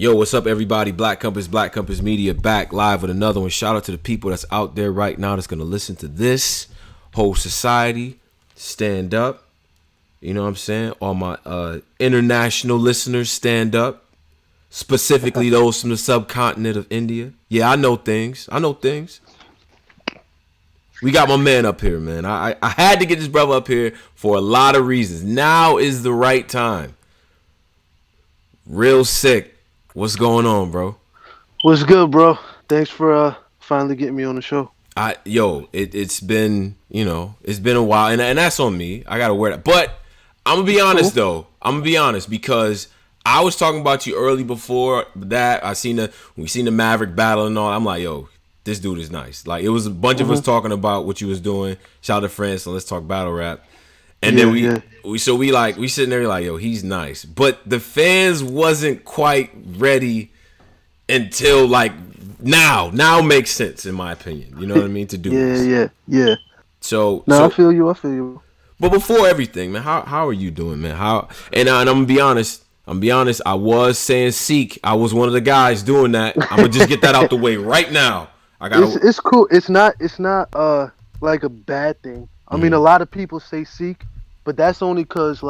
Yo, what's up, everybody? Black Compass Media back live with another one. Shout out to the people that's out there right now that's going to listen to this. Whole society, stand up. You know what I'm saying? All my international listeners, stand up. Specifically those from the subcontinent of India. Yeah, I know things. We got my man up here, man. I had to get this brother up here for a lot of reasons. Now is the right time. Real Sikh. What's going on, bro? What's good, bro? Thanks for finally getting me on the show. It's been, it's been a while, and that's on me. I gotta wear that. But I'm gonna be honest though. Because I was talking about you early before that. We seen the Maverick battle and all. I'm like, yo, this dude is nice. Like, it was a bunch of us talking about what you was doing. Shout out to France, so let's talk battle rap. And then we sitting there like, yo, he's nice. But the fans wasn't quite ready until like now. Now makes sense in my opinion. You know what I mean? To do this. Yeah. So I feel you. But before everything, man, how are you doing, man? And I'm gonna be honest. I was saying Sikh. I was one of the guys doing that. I'm gonna just get that out the way right now. It's cool. It's not like a bad thing. I mean, a lot of people say Sikh, but that's only because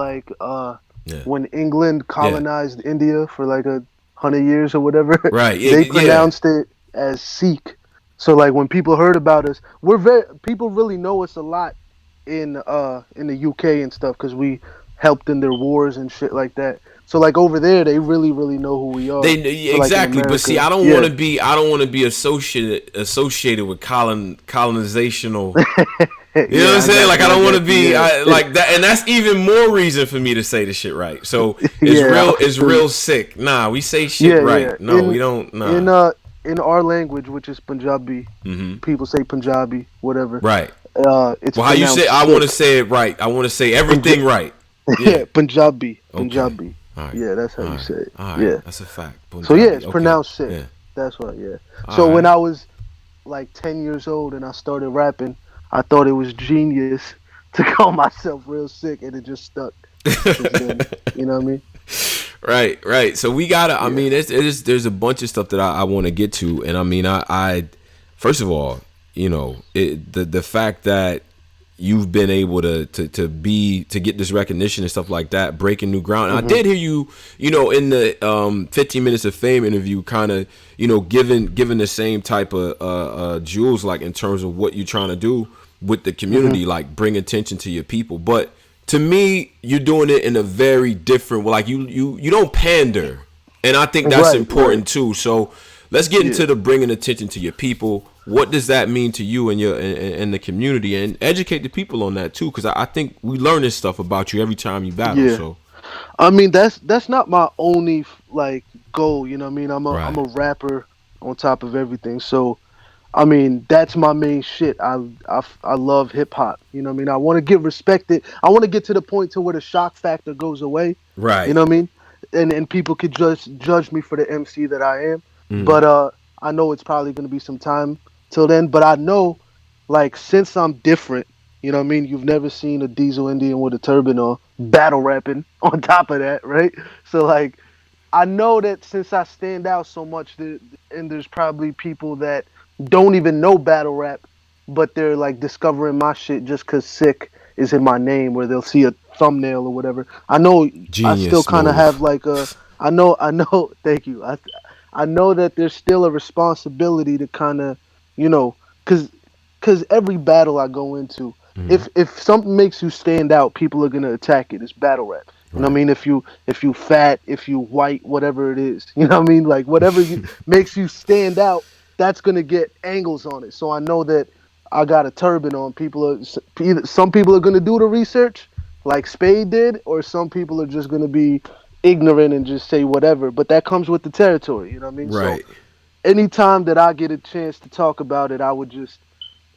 when England colonized India for like 100 years or whatever, right? They pronounced it as Sikh. So like when people heard about us, people really know us a lot in the UK and stuff because we helped in their wars and shit like that. So like over there, they really know who we are. Exactly, but see, I don't want to be associated with colonizational. You know what I'm saying? Like, I don't want to be like that, and that's even more reason for me to say the shit right. So it's real sick. Nah, we say shit right. Yeah. No, we don't. Nah. In our language, which is Punjabi, people say Punjabi, whatever. Right. It's how you say? I want to say it right. I want to say everything right. Yeah, Punjabi. Okay. Right. Yeah, that's how you say it. Right. Yeah, that's a fact. Punjabi. So yeah, it's pronounced Sikh. Yeah. That's right. Yeah. So when I was like 10 years old and I started rapping, I thought it was genius to call myself Real Sikh, and it just stuck. Then, you know what I mean? Right. So we gotta. Yeah. I mean, there's a bunch of stuff that I want to get to, and I mean, I first of all, the fact that you've been able to get this recognition and stuff like that, breaking new ground. And I did hear you, in the 15 Minutes of Fame interview, kind of, given the same type of jewels, like in terms of what you're trying to do with the community, like bring attention to your people. But to me, you're doing it in a very different, like you don't pander, and I think that's important too. So let's get into the bringing attention to your people. What does that mean to you and your and the community, and educate the people on that too? Because I think we learn this stuff about you every time you battle. Yeah. So, I mean, that's not my only like goal. You know what I mean? I'm a rapper on top of everything. So, I mean, that's my main shit. I love hip hop. You know what I mean? I want to get respected. I want to get to the point to where the shock factor goes away. Right. You know what I mean? And people could just judge me for the MC that I am. But I know it's probably going to be some time till then, but I know, like, since I'm different, you know what I mean? You've never seen a Diesel Indian with a turban or battle rapping on top of that, right? So, like, I know that since I stand out so much, and there's probably people that don't even know battle rap, but they're, like, discovering my shit just because Sikh is in my name, or they'll see a thumbnail or whatever. I know I still kind of have, like, I know, thank you. I know that there's still a responsibility to kind of, because every battle I go into, if something makes you stand out, people are gonna attack it. It's battle rap. You know what I mean? If you fat, if you white, whatever it is, you know what I mean? Like whatever makes you stand out, that's gonna get angles on it. So I know that I got a turban on. Some people are gonna do the research, like Spade did, or some people are just gonna be ignorant and just say whatever. But that comes with the territory. You know what I mean? Right. So, anytime that I get a chance to talk about it, I would just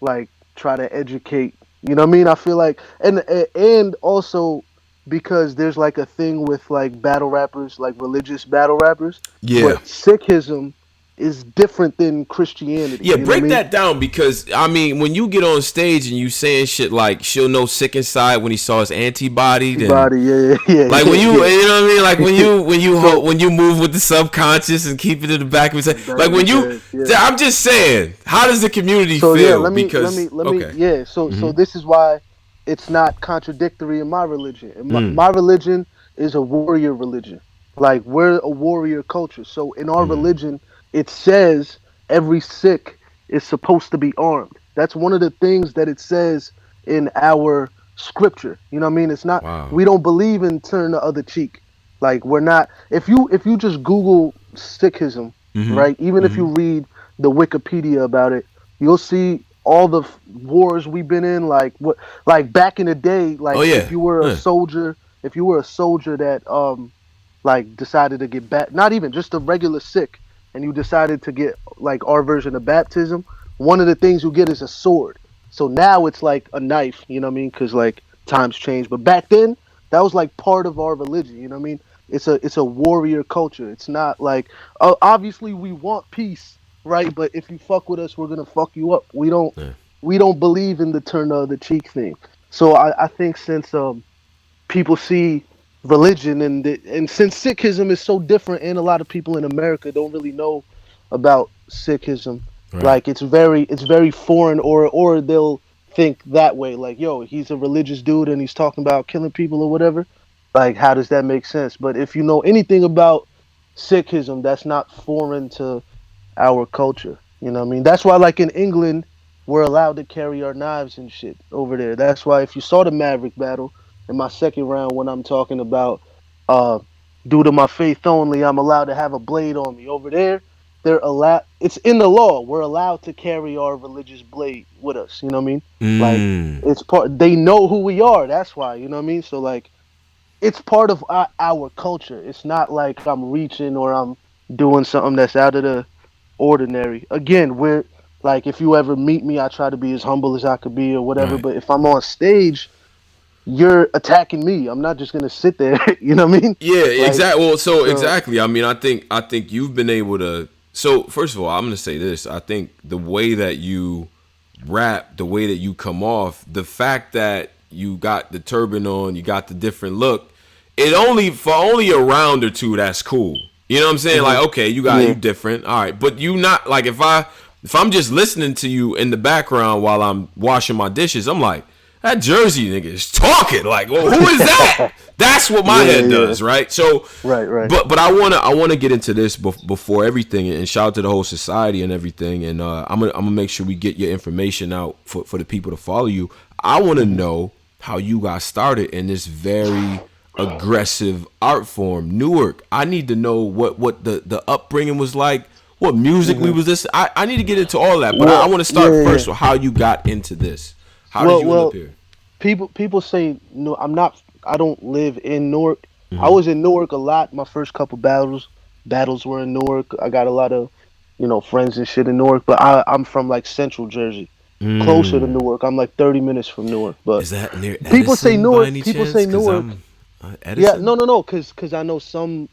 like try to educate. You know what I mean? I feel like, and also because there's like a thing with like battle rappers, like religious battle rappers. Yeah. But Sikhism is different than Christianity. Yeah, You know what I break mean? that down because I mean, when you get on stage and you saying shit like she'll know sick inside when he saw his antibody, then Body, yeah, yeah, like when yeah, you yeah. you know what I mean, like So when you move with the subconscious and keep it in the back of his head, back like of when his you, head, yeah. I'm just saying, how does the community So yeah, feel? Because let me, okay, yeah. So this is why it's not contradictory in my religion. In mm, my religion is a warrior religion. Like we're a warrior culture. So in our religion, it says every Sikh is supposed to be armed. That's one of the things that it says in our scripture. You know what I mean? It's not. wow, We don't believe in turn the other cheek. Like we're not. If you just Google Sikhism, right? Even if you read the Wikipedia about it, you'll see all the wars we've been in. Like back in the day, oh like yeah, if you were a soldier that like decided to get back, not even just a regular Sikh, and you decided to get like our version of baptism, one of the things you get is a sword. So now it's like a knife, you know what I mean? Because like times change. But back then, that was like part of our religion, you know what I mean? It's a warrior culture. It's not like obviously we want peace, right? But if you fuck with us, we're gonna fuck you up. yeah. We don't believe in the turn of the cheek thing. So I think since people see religion and since Sikhism is so different and a lot of people in America don't really know about Sikhism, Right. like it's very foreign, or they'll think that way, like, yo, he's a religious dude and he's talking about killing people or whatever. Like, how does that make sense? But if you know anything about Sikhism, that's not foreign to our culture. You know what I mean? That's why, like in England, we're allowed to carry our knives and shit over there. That's why if you saw the Maverick battle in my second round, when I'm talking about uh, due to my faith only, I'm allowed to have a blade on me. Over there, they're allowed. It's in the law. We're allowed to carry our religious blade with us. You know what I mean? Like Mm. it's part. They know who we are. That's why. You know what I mean? So like it's part of our culture. It's not like I'm reaching or I'm doing something that's out of the ordinary. Again, we're like if you ever meet me, I try to be as humble as I could be or whatever. Right. But if I'm on stage, you're attacking me. I'm not just gonna sit there. You know what I mean? Yeah, Like exactly. Well, so so. exactly. I mean, I think you've been able to. So first of all, I'm gonna say this. I think the way that you rap, the way that you come off, the fact that you got the turban on, you got the different look, it only for only a round or two. That's cool. You know what I'm saying? Hmm. Like, okay, you Yeah. different. All right, but you not like if I'm just listening to you in the background while I'm washing my dishes, I'm like, that Jersey nigga is talking. Like, well, who is that? That's what my Yeah. head Yeah. does, right? So, Right. Right. but I wanna get into this before everything, and shout out to the whole society and everything. And I'm gonna make sure we get your information out for the people to follow you. I want to Hmm. know how you got started in this very aggressive art form, Newark. I need to know what the upbringing was like. What music we Hmm. was this? I need to get into all that, but I Well, want to yeah. start Yeah. Yeah. first with how you got into this. How did Well. you end up Well. here? People say no. I'm not. I don't live in Newark. I Mm-hmm. was in Newark a lot. My first couple battles were in Newark. I got a lot of friends and shit in Newark. But I'm from like Central Jersey, closer to Mm. Newark. I'm like 30 minutes from Newark. But Is that near people say Edison by Newark. any People say chance? Cause Newark. I'm Yeah, Edison. no, cause I know some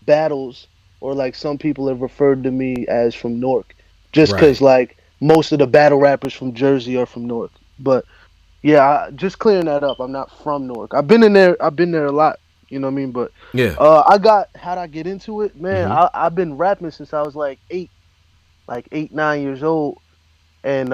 battles or like some people have referred to me as from Newark, just cause Right. like most of the battle rappers from Jersey are from Newark. But yeah, just clearing that up. I'm not from Newark. I've been in there. I've been there a lot. You know what I mean? But Yeah. how'd I get into it, man? Mm-hmm. I've been rapping since I was like 8, 9 years old, and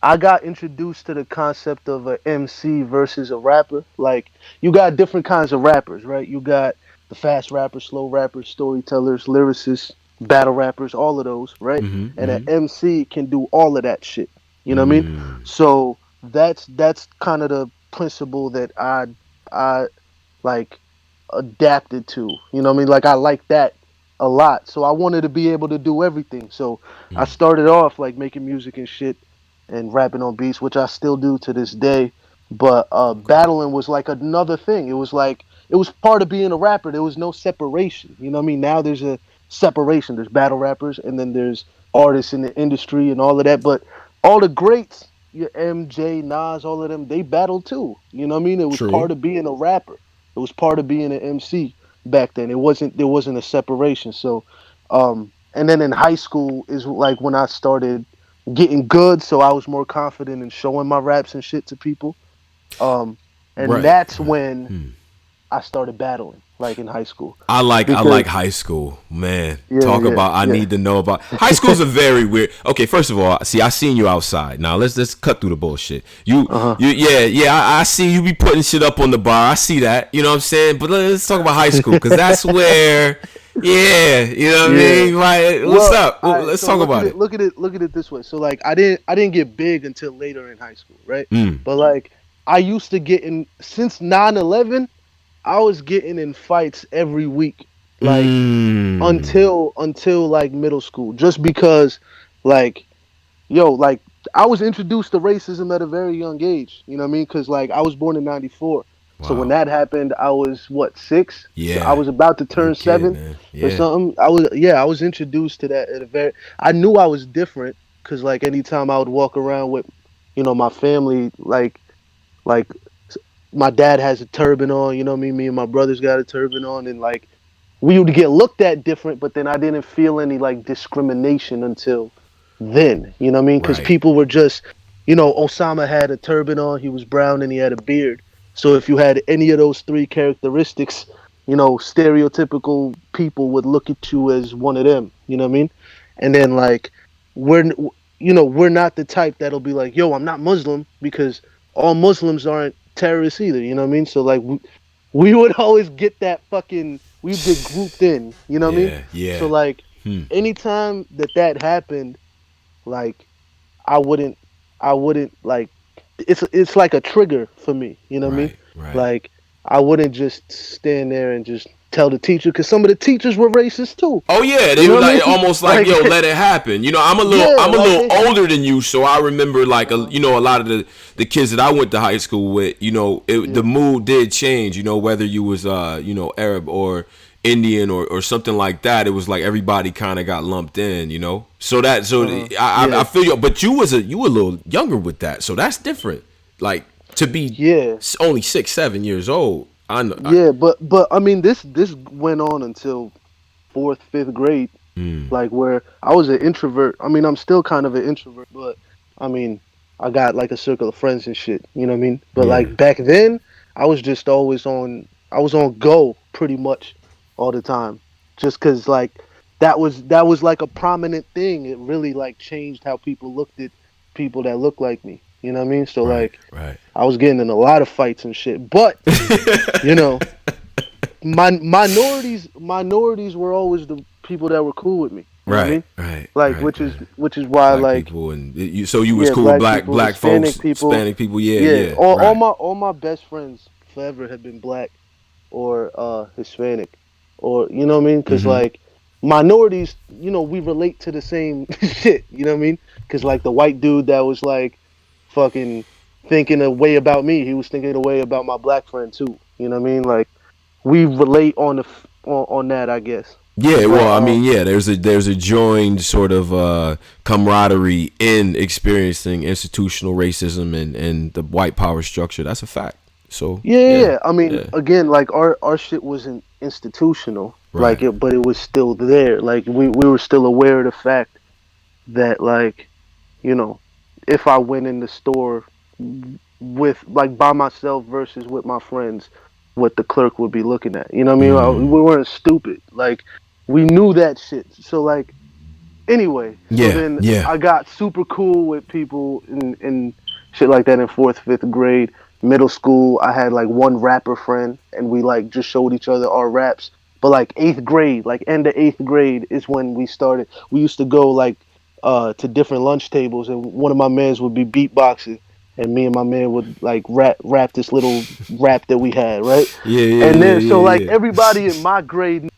I got introduced to the concept of a MC versus a rapper. Like you got different kinds of rappers, right? You got the fast rappers, slow rappers, storytellers, lyricists, battle rappers, all of those, right? Mm-hmm. And an Mm-hmm. MC can do all of that shit. You know what I mean? Mm. So that's kind of the principle that I like adapted to. You know what I mean? Like I like that a lot. So I wanted to be able to do everything. So I Mm. started off like making music and shit and rapping on beats, which I still do to this day. But Okay. battling was like another thing. It was like it was part of being a rapper. There was no separation. You know what I mean? Now there's a separation. There's battle rappers and then there's artists in the industry and all of that. But all the greats, your MJ, Nas, all of them, they battled too. You know what I mean? It was True. part of being a rapper. It was part of being an MC back then. There wasn't a separation. So And then in high school is like when I started getting good, so I was more confident in showing my raps and shit to people. Um, and Right. that's Right. when I started battling, like in high school, I because like high school, man. yeah, Talk yeah, about I yeah. need to know about high school's a very weird. Okay, first of all, see, I seen you outside. Now let's cut through the bullshit. Uh huh. Yeah. I see you be putting shit up on the bar. I see that. You know what I'm saying? But let's talk about high school because that's where, yeah, you know what I Yeah. mean? Right? What's Well, up? Well, I let's so talk about it. look at it this way. So like I didn't get big until later in high school, right? Mm. But like I used to get in since 9/11. I was getting in fights every week, like Mm. until like middle school, just because, like, yo, like I was introduced to racism at a very young age. You know what I mean? Because like I was born in '94, so when Wow. that happened, I was what, 6? So I Yeah. was about to You turn kid, 7 man. or Yeah. something. I was introduced to that at a very. I knew I was different because like anytime I would walk around with, my family, like my dad has a turban on. You know what I mean? Me and my brothers got a turban on, and like we would get looked at different, but then I didn't feel any like discrimination until then. You know what I mean? Because Right. people were just, Osama had a turban on, he was brown, and he had a beard. So if you had any of those three characteristics, stereotypical people would look at you as one of them. You know what I mean? And then like we're we're not the type that'll be like, yo, I'm not Muslim, because all Muslims aren't terrorists either. You know what I mean? So like we would always get that fucking, we'd get grouped in, you know what I mean? Yeah. So Yeah. like Hmm. anytime that happened, like I wouldn't I wouldn't like, it's like a trigger for me, you know what I mean? Right. Right. Like I wouldn't just stand there and just tell the teacher, because some of the teachers were racist too. Oh yeah, You they know were what I like mean? almost like, Like yo, let it happen. You know, yeah, I'm a like little they older than you, so I remember like uh a lot of the kids that I went to high school with. The yeah. mood did change. Whether you was Arab or Indian or something like that. It was like everybody kind of got lumped in. I Yeah. feel you, but you were a little younger with that, so that's different. Like to be Yeah. only 6, 7 years old. I know. Yeah, but I mean this went on until 4th, 5th grade, like where I was an introvert. I mean, I'm still kind of an introvert, but I mean, I got like a circle of friends and shit, you know what I mean? But Yeah. like back then, I was just always I was on go pretty much all the time. Just cuz like that was like a prominent thing. It really like changed how people looked at people that look like me. You know what I mean? So Right. like Right. I was getting in a lot of fights and shit. But, you know, minorities were always the people that were cool with me. You know what I Right, mean? right, Like right, which is right. which is why Black like, people and so you was yeah, cool with black black people, black folks, Hispanic people, Hispanic people. Yeah, yeah, yeah, right. all my best friends forever have been black or Hispanic, or you know what I mean? Because Mm-hmm. like minorities, we relate to the same shit. You know what I mean? Because like the white dude that was like fucking thinking a way about me, he was thinking a way about my black friend too. You know what I mean? Like we relate on on that, I guess. Yeah, But well, I mean, yeah, there's a joined sort of camaraderie in experiencing institutional racism and the white power structure. That's a fact. So yeah, yeah, yeah, yeah. I mean, yeah, again, like our shit wasn't institutional, like right, it, but it was still there. Like we were still aware of the fact that like, you know, if I went in the store with like by myself versus with my friends, what the clerk would be looking at. You know what I mean? We weren't stupid. Like we knew that shit. So like anyway, so yeah, then yeah. I got super cool with people in shit like that in 4th, 5th grade. Middle school, I had like one rapper friend, and we like just showed each other our raps. But like 8th grade, like end of 8th grade is when we started. We used to go like to different lunch tables, and one of my mans would be beatboxing, and me and my man would like rap this little rap that we had, right? Yeah, yeah, And yeah, then so like yeah, yeah. everybody in my grade,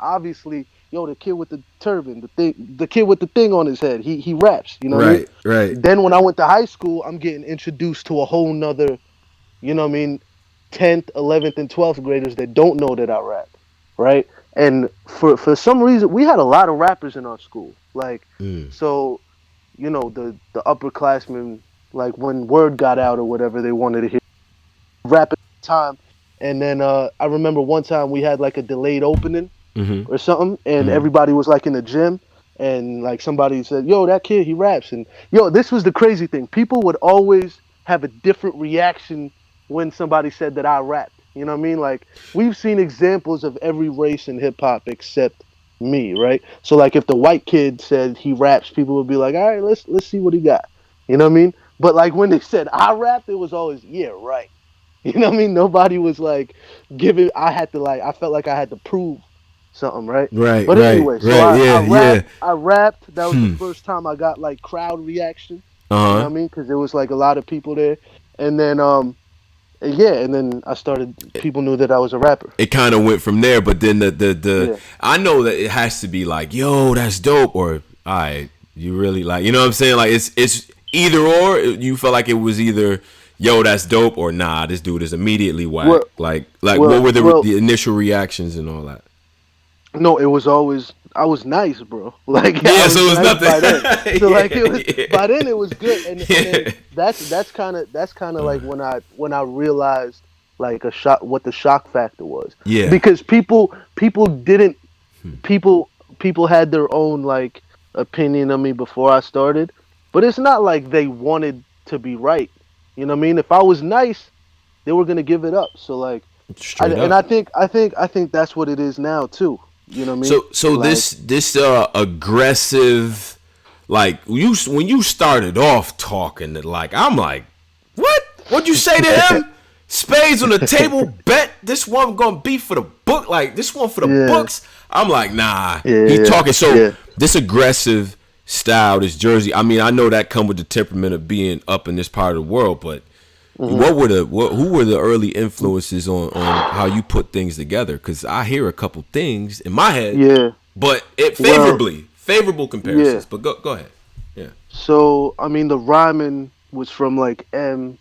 obviously, yo, the kid with the turban, the kid with the thing on his head, he raps, you know what I mean? Right, right. Then when I went to high school, I'm getting introduced to a whole nother, you know what I mean, 10th, 11th, and 12th graders that don't know that I rap, right? And for some reason, we had a lot of rappers in our school, like, Mm. so, the upperclassmen, like when word got out or whatever, they wanted to hear rap at the time. And then I remember one time we had like a delayed opening, or something, and everybody was like in the gym, and like somebody said, "Yo, that kid, he raps." And yo, this was the crazy thing. People would always have a different reaction when somebody said that I rapped. You know what I mean? Like we've seen examples of every race in hip hop except me, right? So like if the white kid said he raps, people would be like, "All right, let's see what he got." You know what I mean? But like when they said I rap, it was always, "Yeah, right." You know what I mean? Nobody was like giving. I felt like I had to prove something, right? Right, But right, anyway, so right. Yeah, I yeah. rapped. I rapped. That was the first time I got like crowd reaction. You know Uh-huh. what I mean? Because there was like a lot of people there, and then yeah, and then I started. People knew that I was a rapper. It kind of went from there, but then the Yeah. I know that it has to be like, yo, that's dope, or all right, you really like, you know what I'm saying? Like it's either or. You felt like it was either, yo, that's dope, or nah, this dude is immediately whack. Well, Like what well, were well. the initial reactions and all that? No, it was always I was nice, bro. Like I Yeah, so was it was nice nothing. by then. So like it was Yeah, by then it was good, and then yeah, that's kind of like when I realized like a shock what the shock factor was, yeah. because people didn't people had their own like opinion of me before I started, but it's not like they wanted to be right. You know what I mean? If I was nice, they were gonna give it up. So like Straight and up. I think that's what it is now too. You know what I mean? So Like, this aggressive, like when you started off talking, like I'm like, what? What'd you say to him? Spades on the table, bet this one gonna be for the book, like this one for the yeah, books. I'm like, nah. yeah, He yeah, talking so yeah. this aggressive style, this jersey. I mean, I know that come with the temperament of being up in this part of the world, but Hmm. who were the early influences on how you put things together? Because I hear a couple things in my head, Yeah. but it Well, favorable yeah. comparisons. But go ahead. Yeah. So I mean, the rhyming was from like M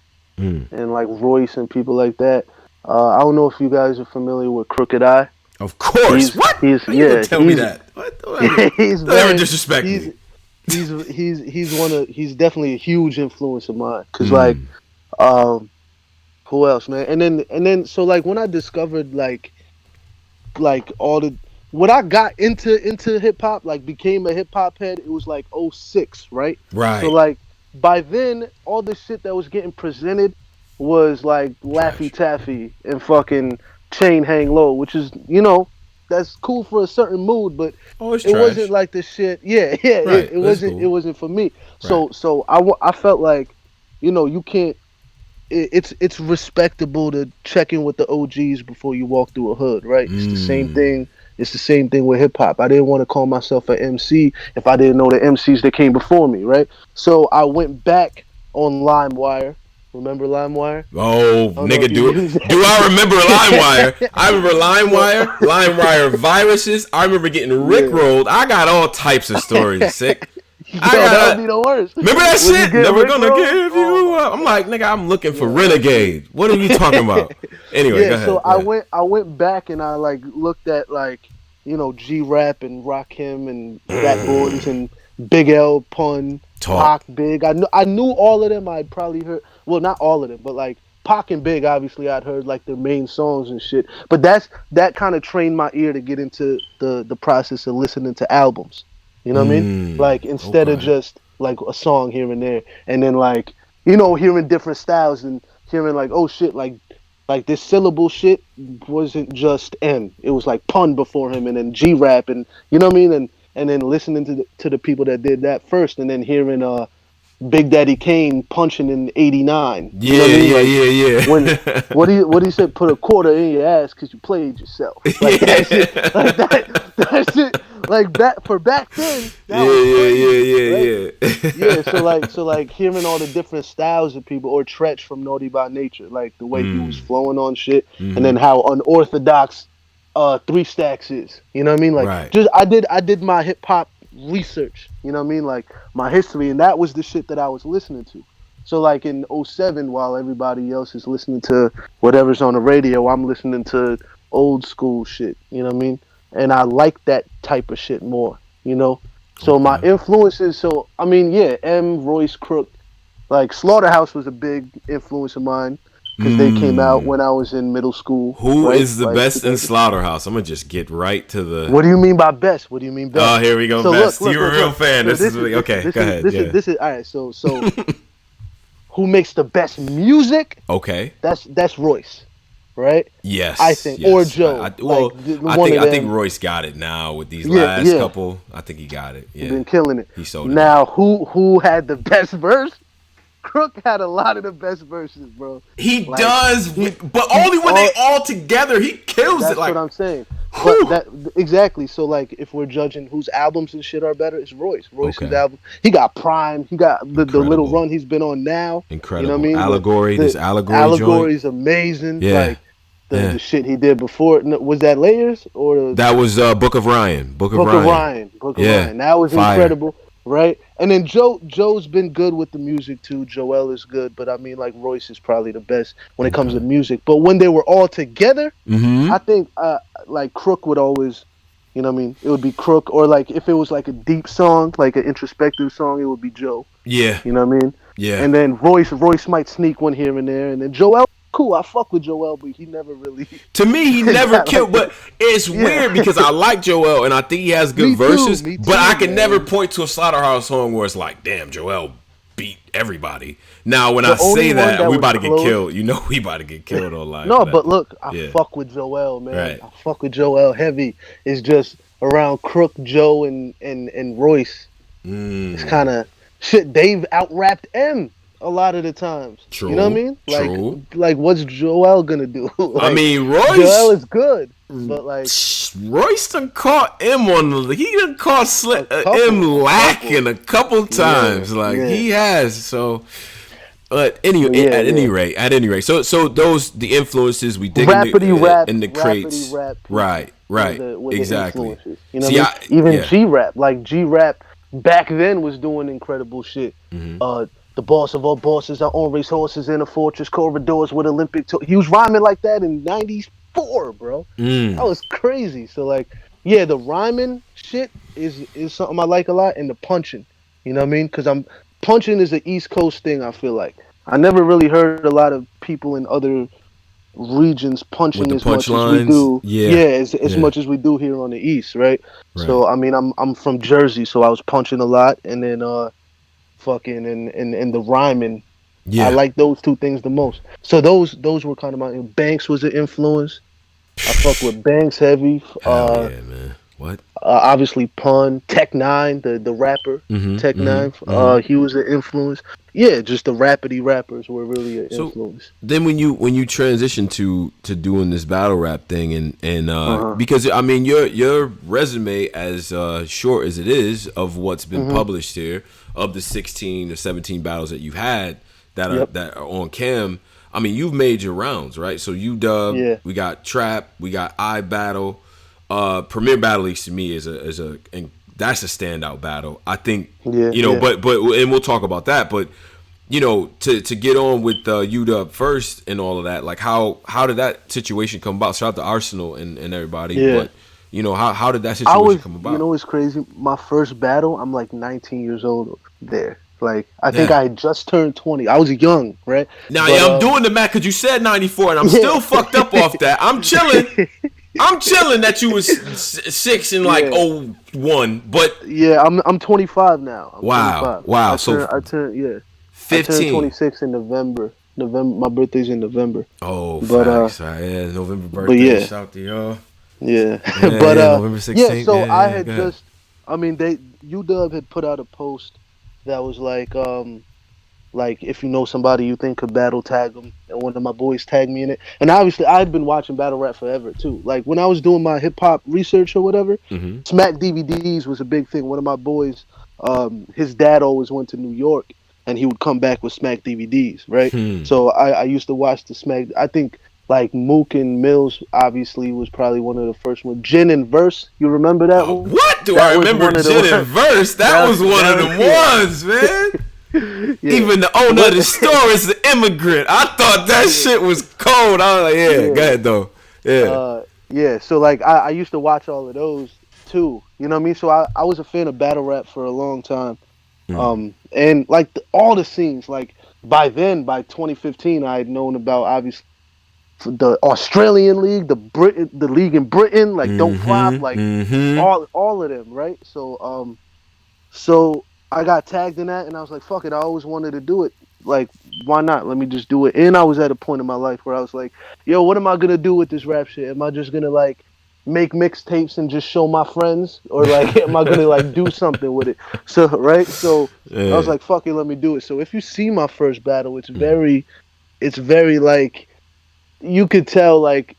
and like Royce and people like that. I don't know if you guys are familiar with Crooked Eye. Of course. He's What? he's How you gonna yeah tell me he's that? What? he's Don't ever very disrespect he's me. he's definitely a huge influence of mine. Cause like um who else, man? And then so like when I discovered like all the when I got into hip hop, like became a hip hop head, it was like '06, right? So Right. like by then all the shit that was getting presented was like Laffy Trash. Taffy and fucking Chain Hang Low, which is, that's cool for a certain mood, but Oh, it's it wasn't trash. like the shit. Yeah, yeah, Right. it That's wasn't it cool. wasn't for me. Right. So I felt like, you can't it's respectable to check in with the OGs before you walk through a hood, right? It's the same thing. It's the same thing with hip hop. I didn't want to call myself an MC if I didn't know the MCs that came before me, right? So I went back on LimeWire. Remember LimeWire? Oh, I don't know nigga, if you use do I remember LimeWire? that. I remember So LimeWire viruses. I remember getting yeah, rickrolled. I got all types of stories. Sick. I yo, that would got. be the worst. Remember that When you shit? get Never gonna rickrolled, give oh you my up. I'm god. like, nigga, I'm looking for Yeah, that shit. Renegade. What are you talking about? Anyway, go Yeah, so ahead. I Yeah. went back and I like looked at like, G Rap and Rakim and Fat Boys and Big L Pun, Talk. Pac, Big. I knew all of them. I'd probably heard, well, not all of them, but like Pac and Big, obviously I'd heard like their main songs and shit. But that kind of trained my ear to get into the process of listening to albums. You know what I mean? Like instead of Okay. just like a song here and there, and then like hearing different styles and hearing like, oh shit, like this syllable shit wasn't just M. It was like Pun before him, and then G Rap, and you know what I mean, and then listening to the people that did that first, and then hearing Big Daddy Kane punching in '89. You know what I Yeah, mean? yeah, Like when yeah, what he said, put a quarter in your ass because you played yourself. Like that shit, yeah. like that shit, like that for back then, that Yeah, was yeah, crazy, yeah, right? yeah, Yeah, so yeah. like hearing all the different styles of people, or Tretch from Naughty by Nature, like the way he was flowing on shit, and then how unorthodox Three Stacks is. You know what I mean? Like Right. just I did my hip hop research. You know what I mean? Like my history, and that was the shit that I was listening to. So like in '07, while everybody else is listening to whatever's on the radio, I'm listening to old school shit. You know what I mean? And I like that type of shit more. You know. So my Okay. influences. So I mean, yeah, M. Royce Crook, like Slaughterhouse was a big influence of mine. because they came out when I was in middle school. Who right? is the best in Slaughterhouse? I'm gonna just get right to the. What do you mean by best? What do you mean best? Oh, here we go. So best. Look, You're a real fan. So this is okay. Go ahead. This is all right. So who makes the best music? Okay. That's Royce, right? Yes. I think, yes. or Joe. I think Royce got it now with these last couple. I think he got it. Yeah. He's been killing it. He sold it. Now, who had the best verse? Crook had a lot of the best verses, bro. He does, but only when they all together. He kills it. That's what I'm saying. But exactly. So, like, if we're judging whose albums and shit are better, it's Royce. Royce's album. He got Prime. He got the little run he's been on now. Incredible. You know what I mean? Allegory. This Allegory Allegory's joint. Amazing. Yeah. Like the shit he did before. Was that Layers or that was Book of Ryan? Book of Ryan. That was incredible. Right, and then Joe's been good with the music too. Joel is good, but I mean, like, Royce is probably the best when it comes to music. But when they were all together, I think like Crook would always, you know what I mean? It would be Crook, or like if it was like a deep song, like an introspective song, it would be Joe. Yeah, you know what I mean? Yeah, and then Royce might sneak one here and there, and then Joel. Cool, I fuck with Joel, but he never really. To me, he never killed. But it's weird because I like Joel and I think he has good verses. Me too, but I can never point to a Slaughterhouse song where it's like, damn, Joel beat everybody. Now, when I say that we about to get killed, you know, we about to get killed online. No, but look, I fuck with Joel, man. Right. I fuck with Joel heavy. It's just around Crook, Joe, and Royce. It's kind of shit. They've out-rapped M. A lot of the times, true, you know what I mean? Like what's Joel gonna do? Like, I mean, Royce. Joel is good, but like Royce done caught M on the. He done caught M lacking a couple times. He has. So, but anyway, at any rate, so those the influences we dig in the crates, right, exactly. You know, what I mean? Even G-Rap, like G-Rap back then was doing incredible shit. The boss of all bosses, our own race horses in a fortress, corridors with Olympic. He was rhyming like that in '94, bro. That was crazy. So like, yeah, the rhyming shit is something I like a lot, and the punching. You know what I mean? Because punching is an East Coast thing. I feel like I never really heard a lot of people in other regions punching as much as we do. As much as we do here on the East, right? So I mean, I'm from Jersey, so I was punching a lot, and then fucking and the rhyming. I like those two things the most. So those were kind of my. Banks was an influence. I fuck with Banks heavy. Yeah, man. What? Obviously Pun, Tech Nine, the rapper, Tech Nine. He was an influence. Yeah, just the rapidy rappers were really an influence. Then when you transition to doing this battle rap thing and because I mean your resume, as short as it is, of what's been published here, of the 16 or 17 battles that you've had that are on cam, I mean, you've made your rounds, right? So UDUBB, we got Trap, we got iBattle, Premier Battle Leagues to me is a and that's a standout battle. I think but and we'll talk about that, but you know, to get on with UDUBB first and all of that, like how did that situation come about? Shout out to Arsenal and everybody, but you know, how did that situation come about? You know, it's crazy. My first battle, I'm like 19 years old there. Like, I think I had just turned 20. I was young, right? Now, I'm doing the math because you said 94, and I'm still fucked up off that. I'm chilling. I'm chilling that you was 6 in like 01, but yeah, I'm 25 now. I'm 25. Wow. I turned 15. I turned 26 in November. My birthday's in November. Oh, facts. November birthday. Shout out to y'all. Yeah. But November 16th. So I had just, I mean, UDUBB had put out a post that was like if you know somebody you think could battle, tag them, and one of my boys tagged me in it. And obviously I had been watching battle rap forever too. Like when I was doing my hip hop research or whatever, Smack DVDs was a big thing. One of my boys, his dad always went to New York, and he would come back with Smack DVDs, right? So I used to watch the Smack. I think like Mook and Mills obviously was probably one of the first ones. Gin and Verse, you remember that one? What do I remember? Gin and Verse? That was one of the ones, man. Even the owner of the store is an immigrant. I thought that shit was cold. I was like, go ahead though. So like I used to watch all of those too. You know what I mean? So I was a fan of battle rap for a long time. And like all the scenes, like by then, by 2015, I had known about obviously the Australian league, the league in Britain, like Don't Flop, like all of them, right? So I got tagged in that, and I was like, fuck it, I always wanted to do it. Like, why not? Let me just do it. And I was at a point in my life where I was like, yo, what am I gonna do with this rap shit? Am I just gonna like make mixtapes and just show my friends, or like am I gonna like do something with it? So right, so I was like, fuck it, let me do it. So if you see my first battle, it's very like, you could tell like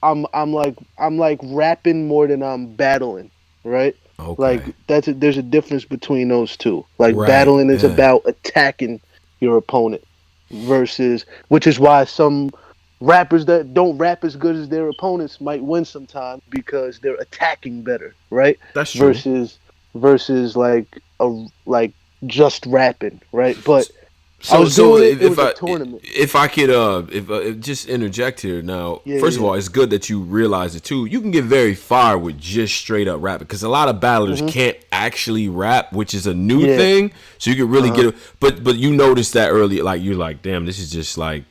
I'm like rapping more than I'm battling, right? Okay. Like there's a difference between those two. Like Right, battling is about attacking your opponent versus, which is why some rappers that don't rap as good as their opponents might win sometimes because they're attacking better, right? That's true. Versus like just rapping, right? But I was doing it was a tournament. If I could, if just interject here now. First of all, it's good that you realize it too. You can get very far with just straight up rapping because a lot of battlers can't actually rap, which is a new thing. So you can really get it. But you noticed that earlier, like you're like, damn, this is just like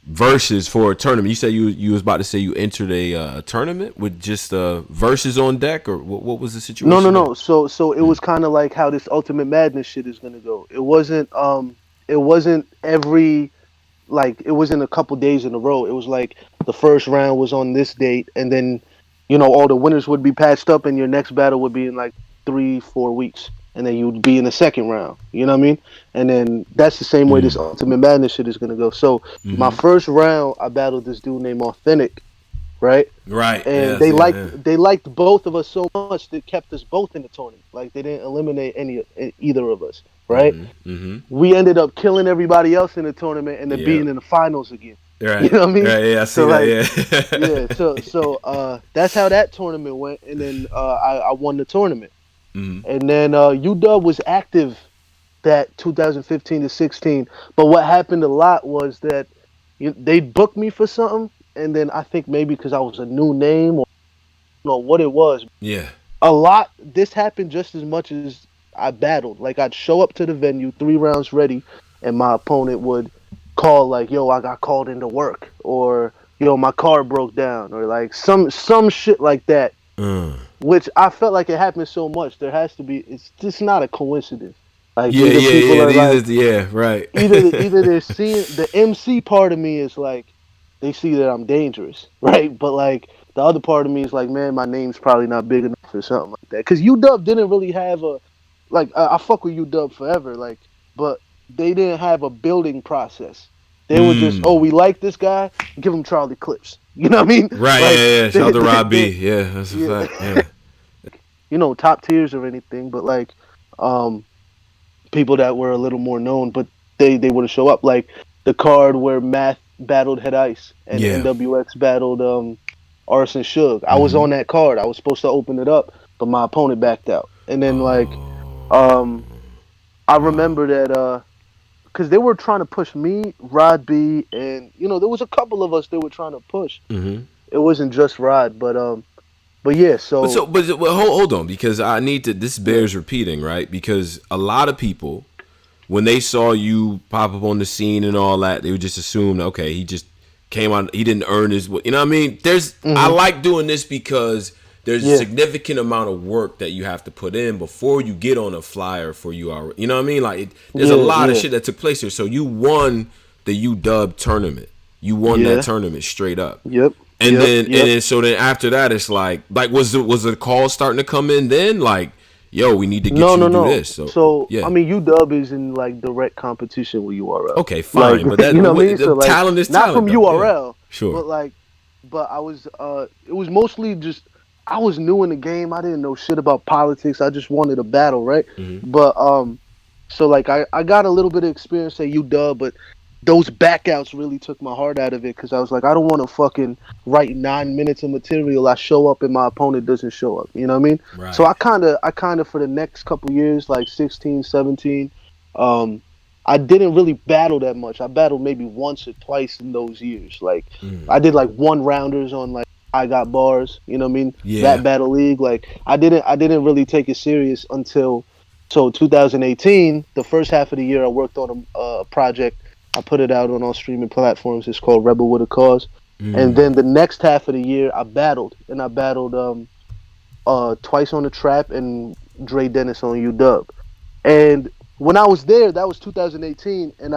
verses for a tournament. You said you was about to say you entered a tournament with just verses on deck, or what was the situation? No. So it was kind of like how this Ultimate Madness shit is gonna go. It wasn't every, like, it wasn't a couple days in a row. It was like the first round was on this date, and then, you know, all the winners would be patched up, and your next battle would be in like 3-4 weeks, and then you'd be in the second round. You know what I mean? And then that's the same way this Ultimate Madness shit is gonna go. So my first round, I battled this dude named Authentic, right? Right. And they liked both of us so much that kept us both in the tournament. Like they didn't eliminate either of us. Right, we ended up killing everybody else in the tournament and then being in the finals again. Right. You know what I mean? Yeah, I see that. So that's how that tournament went, and then I won the tournament, and then UDUBB was active that 2015 to 16. But what happened a lot was that they booked me for something, and then I think maybe because I was a new name or what it was. Yeah. A lot. This happened just as much as I battled. Like I'd show up to the venue 3 rounds ready, and my opponent would call like, "Yo, I got called into work," or "Yo, my car broke down," or like some shit like that. Which I felt like it happened so much. There has to be. It's just not a coincidence. Like right. either they're seeing the MC part of me is like they see that I'm dangerous, right? But like the other part of me is like, man, my name's probably not big enough or something like that. Because UDUBB didn't really have a, like, I fuck with UDUBB forever, like, but they didn't have a building process. They were just, oh, we like this guy, give him Charlie Clips. You know what I mean? Right, like, Shout out to Rob B. Yeah, that's a fact. Yeah. You know, top tiers or anything, but like, people that were a little more known, but they wouldn't show up. Like the card where Math battled Head Ice and NWX battled Arson Suge. I was on that card. I was supposed to open it up, but my opponent backed out. And then like, I remember that because they were trying to push me, Rod B, and there was a couple of us they were trying to push. It wasn't just Rod, but yeah. But hold on, because I need to. This bears repeating, right? Because a lot of people, when they saw you pop up on the scene and all that, they would just assume, okay, he just came on, he didn't earn his. You know what I mean? I like doing this because there's a significant amount of work that you have to put in before you get on a flyer for URL. You know what I mean? Like, there's a lot of shit that took place here. So you won the UDUBB tournament. You won that tournament straight up. Yep. And then so then after that, it's like was the call starting to come in then? Like, yo, we need to get you to do this. So I mean, UDUBB is in like direct competition with URL. Okay, fine, like, but that what I mean? So, like, talent is not talent, from URL. Yeah. Sure. But I was it was mostly just I was new in the game. I didn't know shit about politics. I just wanted a battle, right? But so like I got a little bit of experience at UDUBB, but those backouts really took my heart out of it because I was like, I don't want to fucking write 9 minutes of material. I show up and my opponent doesn't show up. You know what I mean? Right. So I kind of for the next couple years, like 16, 17, I didn't really battle that much. I battled maybe once or twice in those years. Like I did like 1-rounders on like I Got Bars. You know what I mean? Yeah. That battle league. Like I didn't really take it serious until So 2018, the first half of the year, I worked on a project. I put it out on all streaming platforms. It's called Rebel with a Cause. And then the next half of the year, I battled, and I battled twice on the Trap and Dre Dennis on UDUBB. And when I was there, that was 2018, and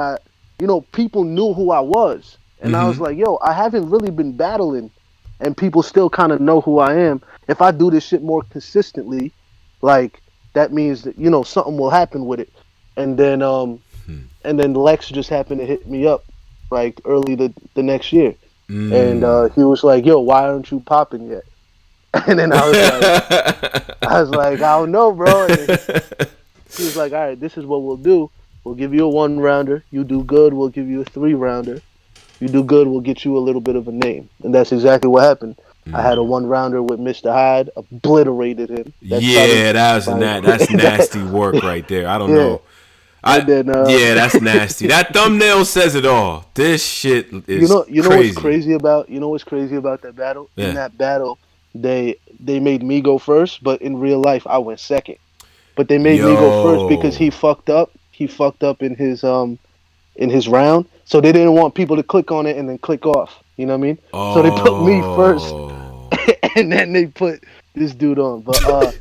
people knew who I was, and I was like, yo, I haven't really been battling, and people still kind of know who I am. If I do this shit more consistently, like that means that something will happen with it. And then Lex just happened to hit me up like early the next year, and he was like, yo, why aren't you popping yet? And then I don't know, bro. And he was like, all right, this is what we'll do. We'll give you a 1-rounder. You do good, we'll give you a 3-rounder. You do good, we'll get you a little bit of a name. And that's exactly what happened. I had a 1-rounder with Mr. Hyde, obliterated him. That's nasty work right there. I don't know. That's nasty. That thumbnail says it all. This shit is crazy. What's crazy about that battle? Yeah. In that battle, they made me go first, but in real life I went second. But they made me go first because he fucked up. He fucked up in his round, so they didn't want people to click on it and then click off. You know what I mean? So they put me first, and then they put this dude on. But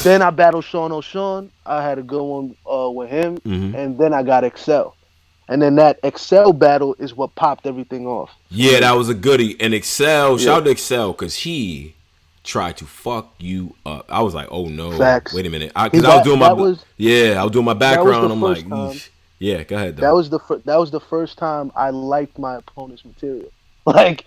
then I battled Sean O'Shawn. I had a good one with him, and then I got Excel. And then that Excel battle is what popped everything off. Yeah, that was a goodie. And Excel, shout out to Excel, because he tried to fuck you up. I was like, oh no, Facts. Wait a minute, because I was doing my background. I'm like, yeah, go ahead. Though. That was the first time I liked my opponent's material. Like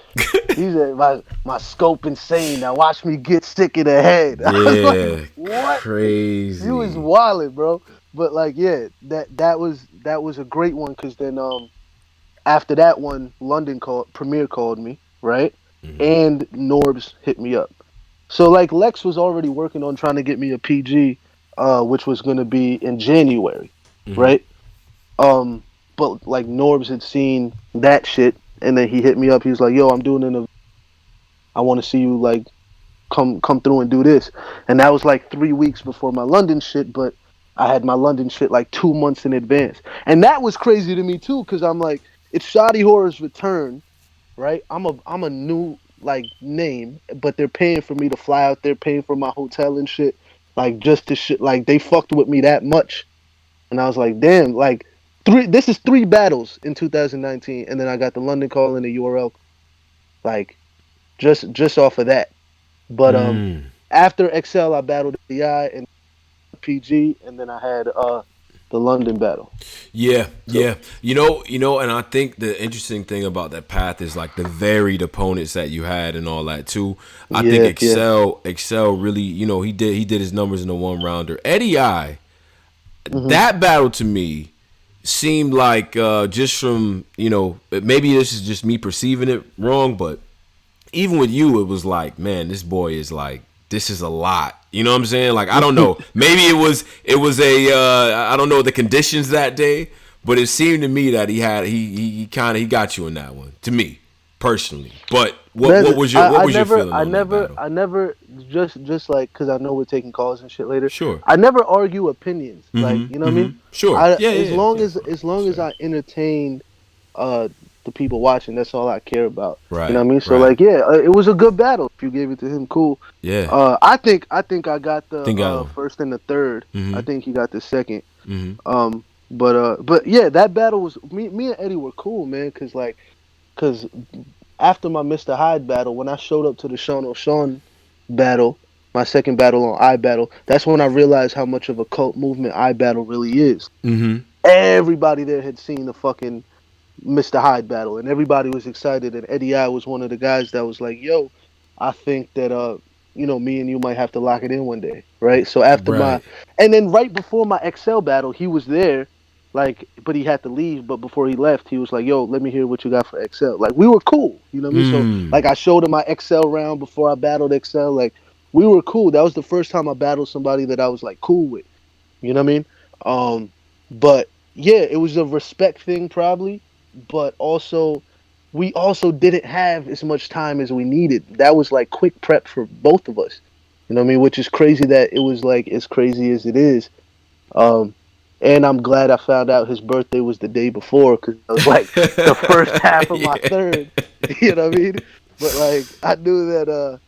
he said, my scope insane. Now watch me get sick in the head. I was like, what? Crazy. He was wildin', bro. But like, yeah, that was a great one, because then after that one, Premier called me, right, and Norbs hit me up. So like Lex was already working on trying to get me a PG, which was gonna be in January, right? But like Norbs had seen that shit, and then he hit me up. He was like, "Yo, I'm doing an event. I want to see you like come through and do this." And that was like 3 weeks before my London shit, but I had my London shit like 2 months in advance, and that was crazy to me too, because I'm like, it's Shoddy Horror's return, right? I'm a new like name, but they're paying for me to fly out there, paying for my hotel and shit, like just to shit, like they fucked with me that much. And I was like, damn, like this is 3 battles in 2019, and then I got the London call and the URL, like just off of that. But after Excel, I battled the I and PG, and then I had the London battle. Yeah. You know, and I think the interesting thing about that path is like the varied opponents that you had and all that too. I think Excel really, he did his numbers in the 1-rounder. Eddie I, that battle to me seemed like just from, maybe this is just me perceiving it wrong, but even with you, it was like, man, this boy is like, this is a lot. You know what I'm saying? Like, I don't know. Maybe it was I don't know the conditions that day, but it seemed to me that he got you in that one, to me personally. But what was your feeling on that battle? I never just like, because I know we're taking calls and shit later. Sure. I never argue opinions. Like, you know what I mean? Sure. As long as I entertain the people watching, that's all I care about. Right. You know what I mean? So like, it was a good battle. If you gave it to him, cool. Yeah. I think I got the first and the third. I think he got the second. But yeah, that battle was me and Eddie were cool, man, because after my Mr. Hyde battle, when I showed up to the Sean O'Shawn battle, my second battle on iBattle, that's when I realized how much of a cult movement iBattle really is. Everybody there had seen the fucking Mr. Hyde battle, and everybody was excited, and Eddie I was one of the guys that was like, yo, I think that me and you might have to lock it in one day, right? So after and then right before my Excel battle, he was there, like, but he had to leave, but before he left, he was like, yo, let me hear what you got for Excel. Like, we were cool, you know what I mean? So like, I showed him my Excel round before I battled Excel. Like, we were cool. That was the first time I battled somebody that I was like cool with, you know what I mean? But yeah, it was a respect thing probably, but also we also didn't have as much time as we needed. That was like quick prep for both of us, you know what I mean? Which is crazy that it was like as crazy as it is. And I'm glad I found out his birthday was the day before, because it was like the first half of my third. You know what I mean? But like I knew that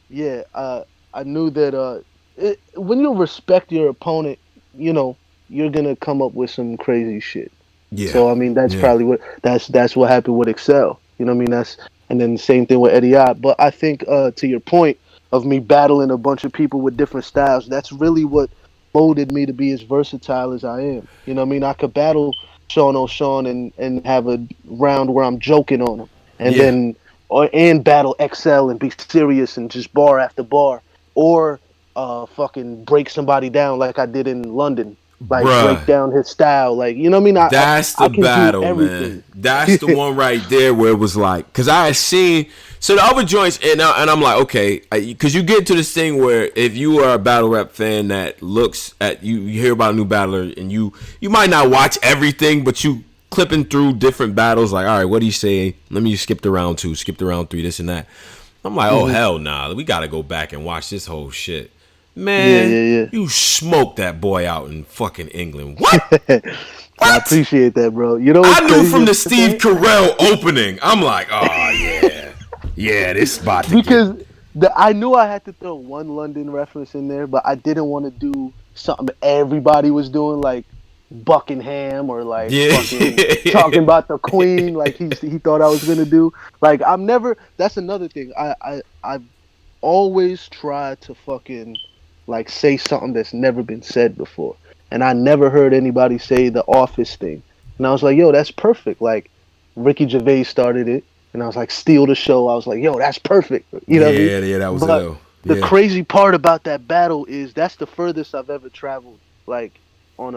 yeah, I knew that when you respect your opponent, you know, you're gonna come up with some crazy shit. Yeah. So I mean, that's Yeah. probably that's what happened with Excel. You know what I mean? And then the same thing with Eddie I. But I think to your point of me battling a bunch of people with different styles, that's really what molded me to be as versatile as I am. You know what I mean? I could battle Sean O'Shawn and have a round where I'm joking on him, and Yeah. then and battle XL and be serious and just bar after bar, or fucking break somebody down like I did in London, like break Bruh. down his style, like you know what I mean. That's I the can do battle, man. everything. That's the one right there where it was like, because I had seen, so the other joints, and I'm like, okay, because you get to this thing where if you are a battle rap fan that looks at, you hear about a new battler, and you might not watch everything, but you clipping through different battles, like, all right, what do you say? Let me skip to round 2, skip to round 3, this and that. I'm like, oh, hell nah, we got to go back and watch this whole shit. Man, Yeah. you smoked that boy out in fucking England. What? I What? appreciate that, bro. You know what's I knew crazy from the about Steve that? Carell opening. I'm like, oh yeah, yeah, this spot to get. Because I knew I had to throw one London reference in there, but I didn't want to do something everybody was doing, like Buckingham or like Yeah, fucking talking about the Queen, like he thought I was gonna do. Like I'm never. That's another thing. I always try to fucking like say something that's never been said before, and I never heard anybody say the Office thing, and I was like, yo, that's perfect. Like Ricky Gervais started it, and I was like, steal the show. I was like, yo, that's perfect. You know what I mean? yeah, that was But ill. the Yeah, crazy part about that battle is that's the furthest I've ever traveled, like on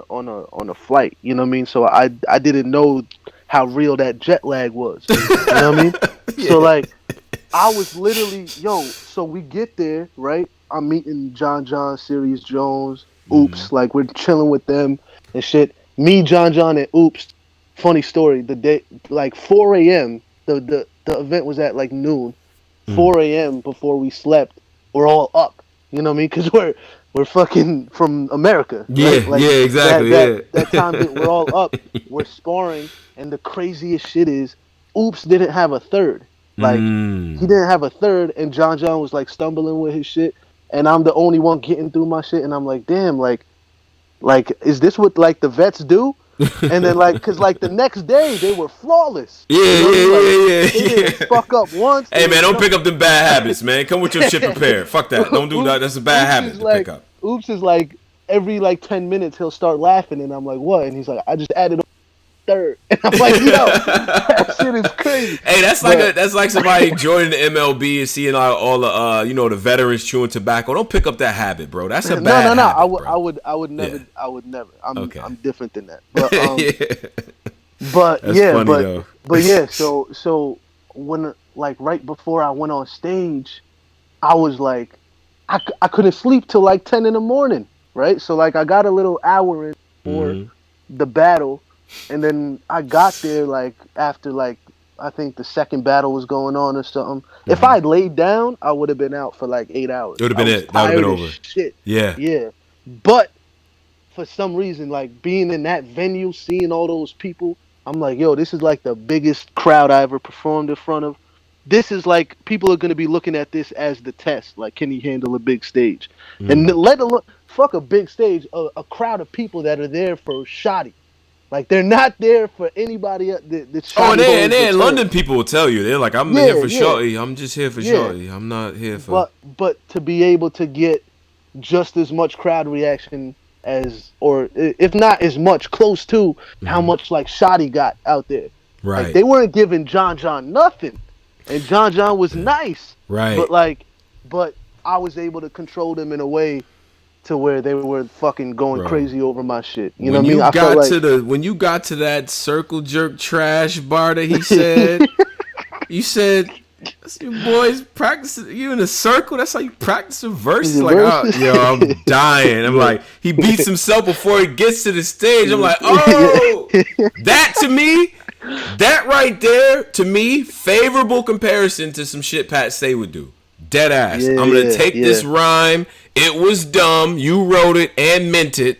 a flight. You know what I mean? So I didn't know how real that jet lag was. You know what I mean? So yeah. like I was literally, yo, so we get there, right? I'm meeting John, Sirius Jones, Oops, like we're chilling with them and shit. Me, John, and Oops. Funny story, the day, like 4 a.m., the event was at like noon. 4 a.m. before we slept, we're all up. You know what I mean? Because we're fucking from America, right? Yeah, Like yeah, exactly. that time, we're all up, we're sparring, and the craziest shit is, Oops didn't have a third. Like he didn't have a third, and John was like stumbling with his shit, and I'm the only one getting through my shit, and I'm like, damn, like is this what like the vets do? And then like, cause like the next day they were flawless. Yeah, You know what I mean? Like they yeah. didn't fuck up once. Hey They man, didn't don't jump. pick up them bad habits, man. Come with your shit prepared. Fuck that. Don't do that. That's a bad Oops habit is to pick like, up. Oops is like every like 10 minutes he'll start laughing, and I'm like, what? And he's like, I just added a third, and I'm like, yo, that shit is crazy. Hey, But that's like somebody joining the MLB and seeing all the the veterans chewing tobacco. Don't pick up that habit, bro. That's a bad no. habit, bro. I would Yeah. never. I would never. Okay. I'm different than that. But Yeah. but That's yeah, funny though. but yeah. So when like right before I went on stage, I was like, I couldn't sleep till like 10 in the morning, right? So like I got a little hour in for the battle, and then I got there like after like I think the second battle was going on or something. If I had laid down, I would have been out for like 8 hours. It would have I been was it. That would have been tired as over. shit. Yeah. Yeah, but for some reason, like being in that venue, seeing all those people, I'm like, yo, this is like the biggest crowd I ever performed in front of. This is like people are gonna be looking at this as the test. Like, can he handle a big stage? And let alone fuck a big stage, a crowd of people that are there for Shotty. Like they're not there for anybody else. The Oh, Shotty and holds the then turn. London people will tell you, they're like, I'm here Yeah, for yeah, shorty. I'm just here for yeah. shorty. I'm not here for. But to be able to get just as much crowd reaction as, or if not as much, close to how much like Shotty got out there. Like Right. they weren't giving John nothing, and John was nice, but Right. like, but I was able to control them in a way to where they were fucking going Bro. crazy over my shit. You know what I mean? I felt like When you got to that circle jerk trash bar that he said, you said, your boys practicing, you in a circle, that's how you practice a verse. It's like, oh, yo, I'm dying. I'm like, he beats himself before he gets to the stage. I'm like, oh, that to me, that right there, to me, favorable comparison to some shit Pat Stay would do. Dead ass. I'm going to take this rhyme. It was dumb. You wrote it and meant it.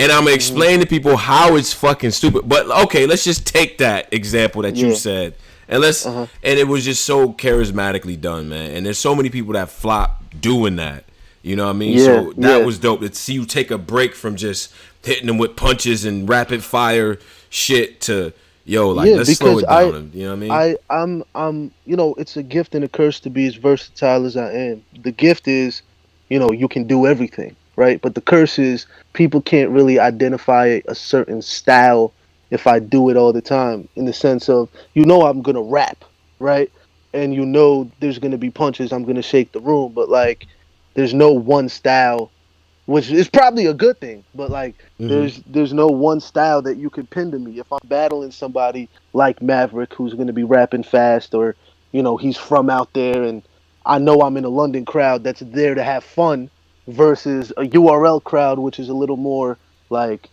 And I'm gonna explain to people how it's fucking stupid. But okay, let's just take that example that you said, and and it was just so charismatically done, man. And there's so many people that flop doing that. You know what I mean? So that was dope to see you take a break from just hitting them with punches and rapid fire shit to let's slow it down. You know what I mean? I'm it's a gift and a curse to be as versatile as I am. The gift is, you can do everything, right? But the curse is people can't really identify a certain style if I do it all the time, in the sense of, I'm gonna rap, right? And there's gonna be punches, I'm gonna shake the room, but like there's no one style, which is probably a good thing, but like there's no one style that you could pin to me. If I'm battling somebody like Maverick, who's going to be rapping fast, or he's from out there, and I know I'm in a London crowd that's there to have fun, versus a URL crowd, which is a little more like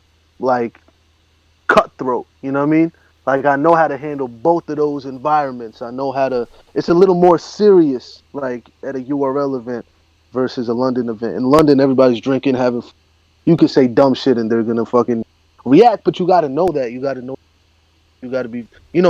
cutthroat. You know what I mean? Like, I know how to handle both of those environments. I know how to. It's a little more serious, like at a URL event versus a London event. In London, everybody's drinking, having. You could say dumb shit and they're gonna fucking react, but you gotta know that. You gotta know. You gotta be.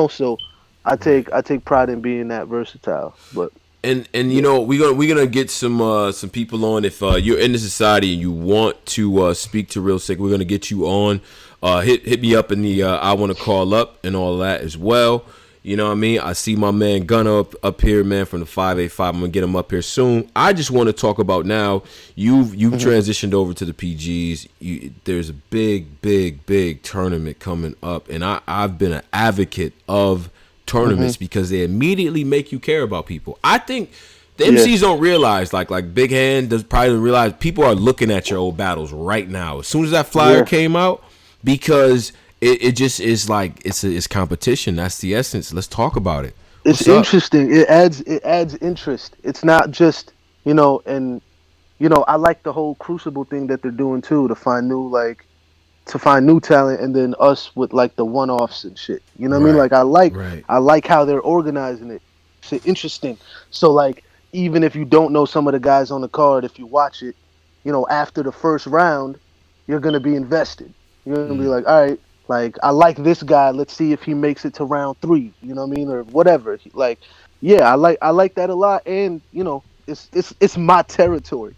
So I take pride in being that versatile. But and we're gonna get some people on. If you're in the society and you want to speak to Real Sikh, we're gonna get you on. Hit me up in the I want to call up and all that as well. You know what I mean? I see my man Gunna up here, man, from the 585. I'm gonna get him up here soon. I just want to talk about now. You've transitioned over to the PGs. There's a big tournament coming up, and I've been an advocate of tournaments because they immediately make you care about people. I think the MCs don't realize, like Big Hand does probably realize, people are looking at your old battles right now. As soon as that flyer came out, because it just is like it's competition. That's the essence. Let's talk about it. It's interesting. It adds interest. It's not just and I like the whole Crucible thing that they're doing too, to find new talent, and then us with like the one-offs and shit. You know what I mean? Like I like how they're organizing it. It's interesting. So like, even if you don't know some of the guys on the card, if you watch it, after the first round, you're gonna be invested. You're gonna be like, all right. Like, I like this guy. Let's see if he makes it to round 3. You know what I mean, or whatever. Like, I like that a lot. And it's my territory.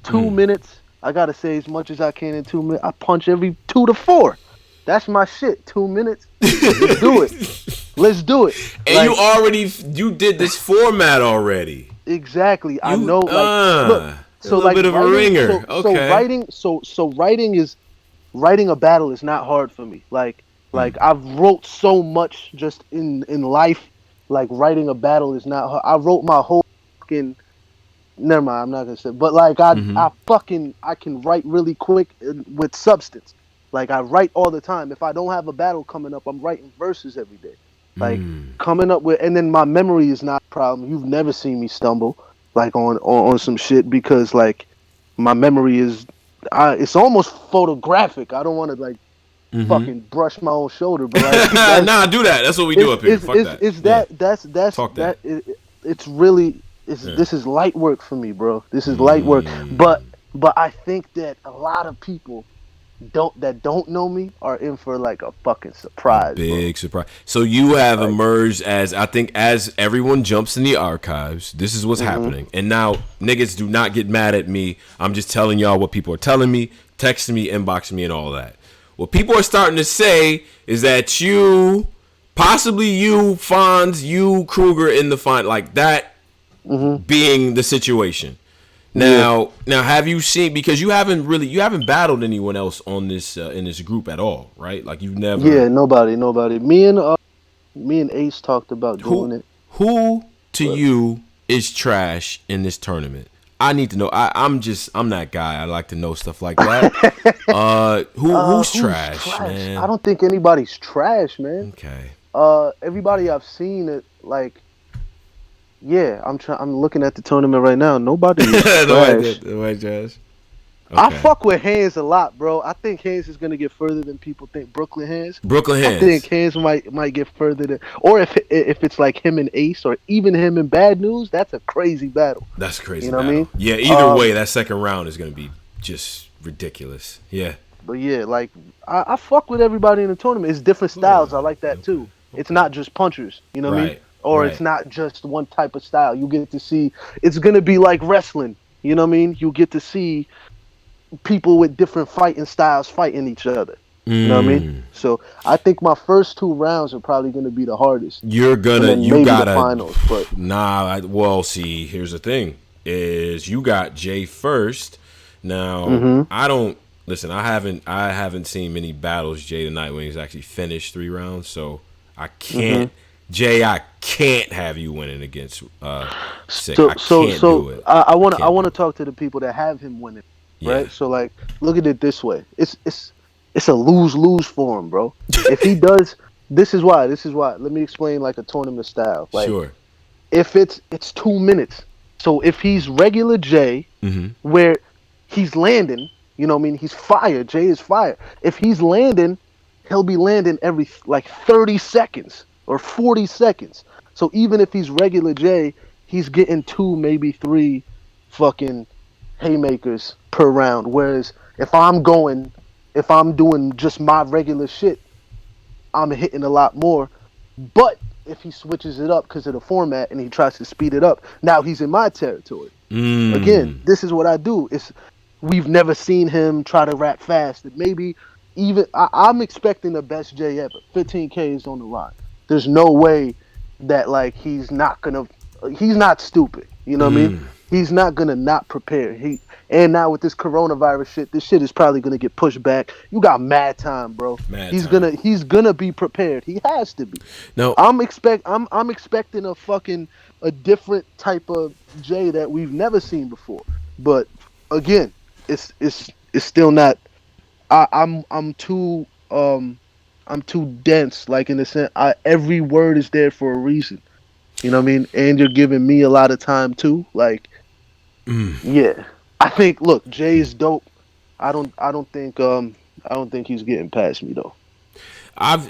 2 minutes. I gotta say as much as I can in 2 minutes. I punch every 2 to 4. That's my shit. 2 minutes. Let's do it. Let's do it. And you did this format already. Exactly. I know. Like, look, so a little bit of a ringer. Okay. So writing a battle is not hard for me. Like I've wrote so much just in life. Like, writing a battle is not hard. I wrote my whole fucking. Never mind, I'm not gonna say. But like I can write really quick with substance. Like, I write all the time. If I don't have a battle coming up, I'm writing verses every day. Like coming up with, and then my memory is not a problem. You've never seen me stumble like on some shit, because like my memory is. It's almost photographic. I don't want to like fucking brush my own shoulder, but like, nah, do that. That's what we do up here. Fuck that. It's really this is light work for me, bro. This is light work. But I think that a lot of people don't know me are in for like a fucking surprise. Big surprise. So you have emerged as, I think, as everyone jumps in the archives, this is what's happening. And now niggas, do not get mad at me. I'm just telling y'all what people are telling me, texting me, inboxing me, and all that. What people are starting to say is that you, possibly you, Fonz, you, Kruger in the fight, like that being the situation. Now, have you seen, because you haven't battled anyone else on this in this group at all, right? Like, you've never. Yeah, nobody. Me and Ace talked about doing it. Who to you is trash in this tournament? I need to know. I'm that guy. I like to know stuff like that. Who's trash, man? I don't think anybody's trash, man. Okay. Everybody I've seen it, like. Yeah, I'm looking at the tournament right now. Nobody is trash. Nobody trash. Okay. I fuck with Hands a lot, bro. I think Hands is gonna get further than people think. Brooklyn Hands. I think Hands might get further than, or if it's like him and Ace, or even him and Bad News. That's a crazy battle. That's a crazy. You know what I mean? Yeah. Either way, that second round is gonna be just ridiculous. Yeah. But yeah, like I fuck with everybody in the tournament. It's different styles. I like that too. It's not just punchers, you know what I mean? Right. Or it's not just one type of style. You get to see it's gonna be like wrestling, you know what I mean? You get to see people with different fighting styles fighting each other. You know what I mean? So I think my first 2 rounds are probably gonna be the hardest. You maybe gotta. the finals, but Well, see, here's the thing: is you got Jay first. Now, I don't listen. I haven't seen many battles Jay the Nightwing's actually finished 3 rounds, so I can't. Jay, I can't have you winning against Sikh. I can't do it. I want to talk to the people that have him winning, right? So like, look at it this way: it's a lose-lose for him, bro. If he does, this is why. Let me explain like a tournament style. Like, sure. If it's 2 minutes, so if he's regular Jay, where he's landing, you know what I mean? He's fire. Jay is fire. If he's landing, he'll be landing every like 30 seconds or 40 seconds. So even if he's regular Jay, he's getting 2, maybe 3 fucking haymakers per round. Whereas if I'm doing just my regular shit, I'm hitting a lot more. But if he switches it up because of the format and he tries to speed it up, now he's in my territory. Again, this is what I do. We've never seen him try to rap fast. Maybe even I'm expecting the best Jay ever. 15K is on the line. There's no way that like he's not stupid. You know what I mean? He's not gonna not prepare. And now with this coronavirus shit, this shit is probably gonna get pushed back. You got mad time, bro. He's gonna be prepared. He has to be. No, I'm expecting a different type of Jay that we've never seen before. But again, it's still not. I'm too dense. Like in the sense, every word is there for a reason. You know what I mean? And you're giving me a lot of time too. Like, yeah. I think. Look, Jay is dope. I don't think he's getting past me though. I've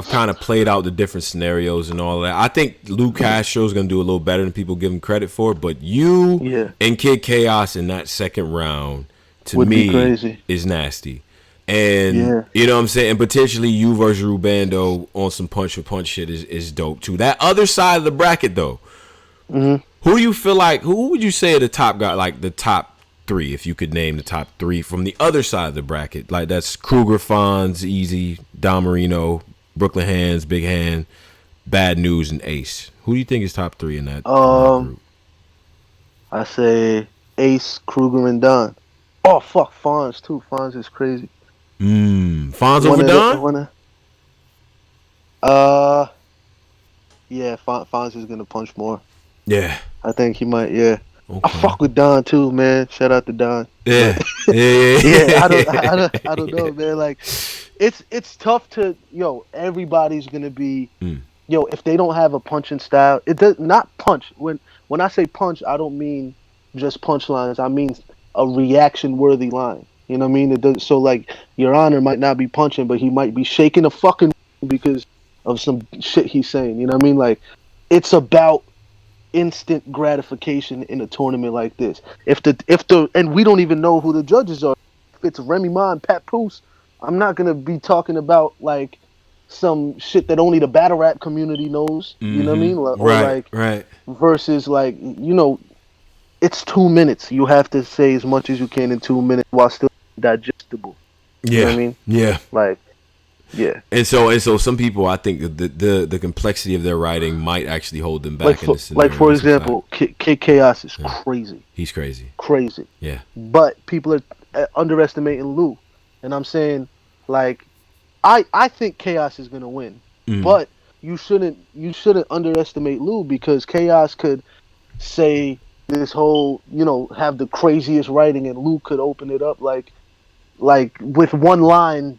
kind of played out the different scenarios and all that. I think Lou Castro is gonna do a little better than people give him credit for. But you and Kid Chaos in that second round to me is nasty. And you know what I'm saying? And potentially you versus Rubando on some punch for punch shit is dope too. That other side of the bracket though, who do you feel like? Who would you say are the top guy? Like the top 3, if you could name the top 3 from the other side of the bracket. Like that's Kruger, Fonz, Easy, Don Marino, Brooklyn Hands, Big Hand, Bad News, and Ace. Who do you think is top 3 in that group? I say Ace, Kruger, and Don. Oh fuck, Fonz too. Fonz is crazy. Fonz over Don? Yeah, Fonz is gonna punch more. Yeah, I think he might. Yeah, okay. I fuck with Don too, man. Shout out to Don. Yeah, yeah. I don't know, man. Like, it's tough to everybody's gonna be if they don't have a punching style. It does not punch. When I say punch, I don't mean just punchlines. I mean a reaction worthy line. You know what I mean? It does, so like Your Honor might not be punching, but he might be shaking a fucking because of some shit he's saying. You know what I mean? Like, it's about instant gratification in a tournament like this. And we don't even know who the judges are. If it's Remy Ma and Pat Poose, I'm not gonna be talking about like some shit that only the battle rap community knows. You know what I mean? Right. Versus like it's 2 minutes. You have to say as much as you can in 2 minutes while still digestible. You know what I mean? Yeah. Like, yeah. And so some people, I think the complexity of their writing might actually hold them back in this scenario. Like for example, Kid Chaos is crazy. He's crazy. Crazy. Yeah. But people are underestimating Lou. And I'm saying, like, I think Chaos is gonna win. But you shouldn't underestimate Lou because Chaos could say this whole, have the craziest writing, and Luke could open it up like with one line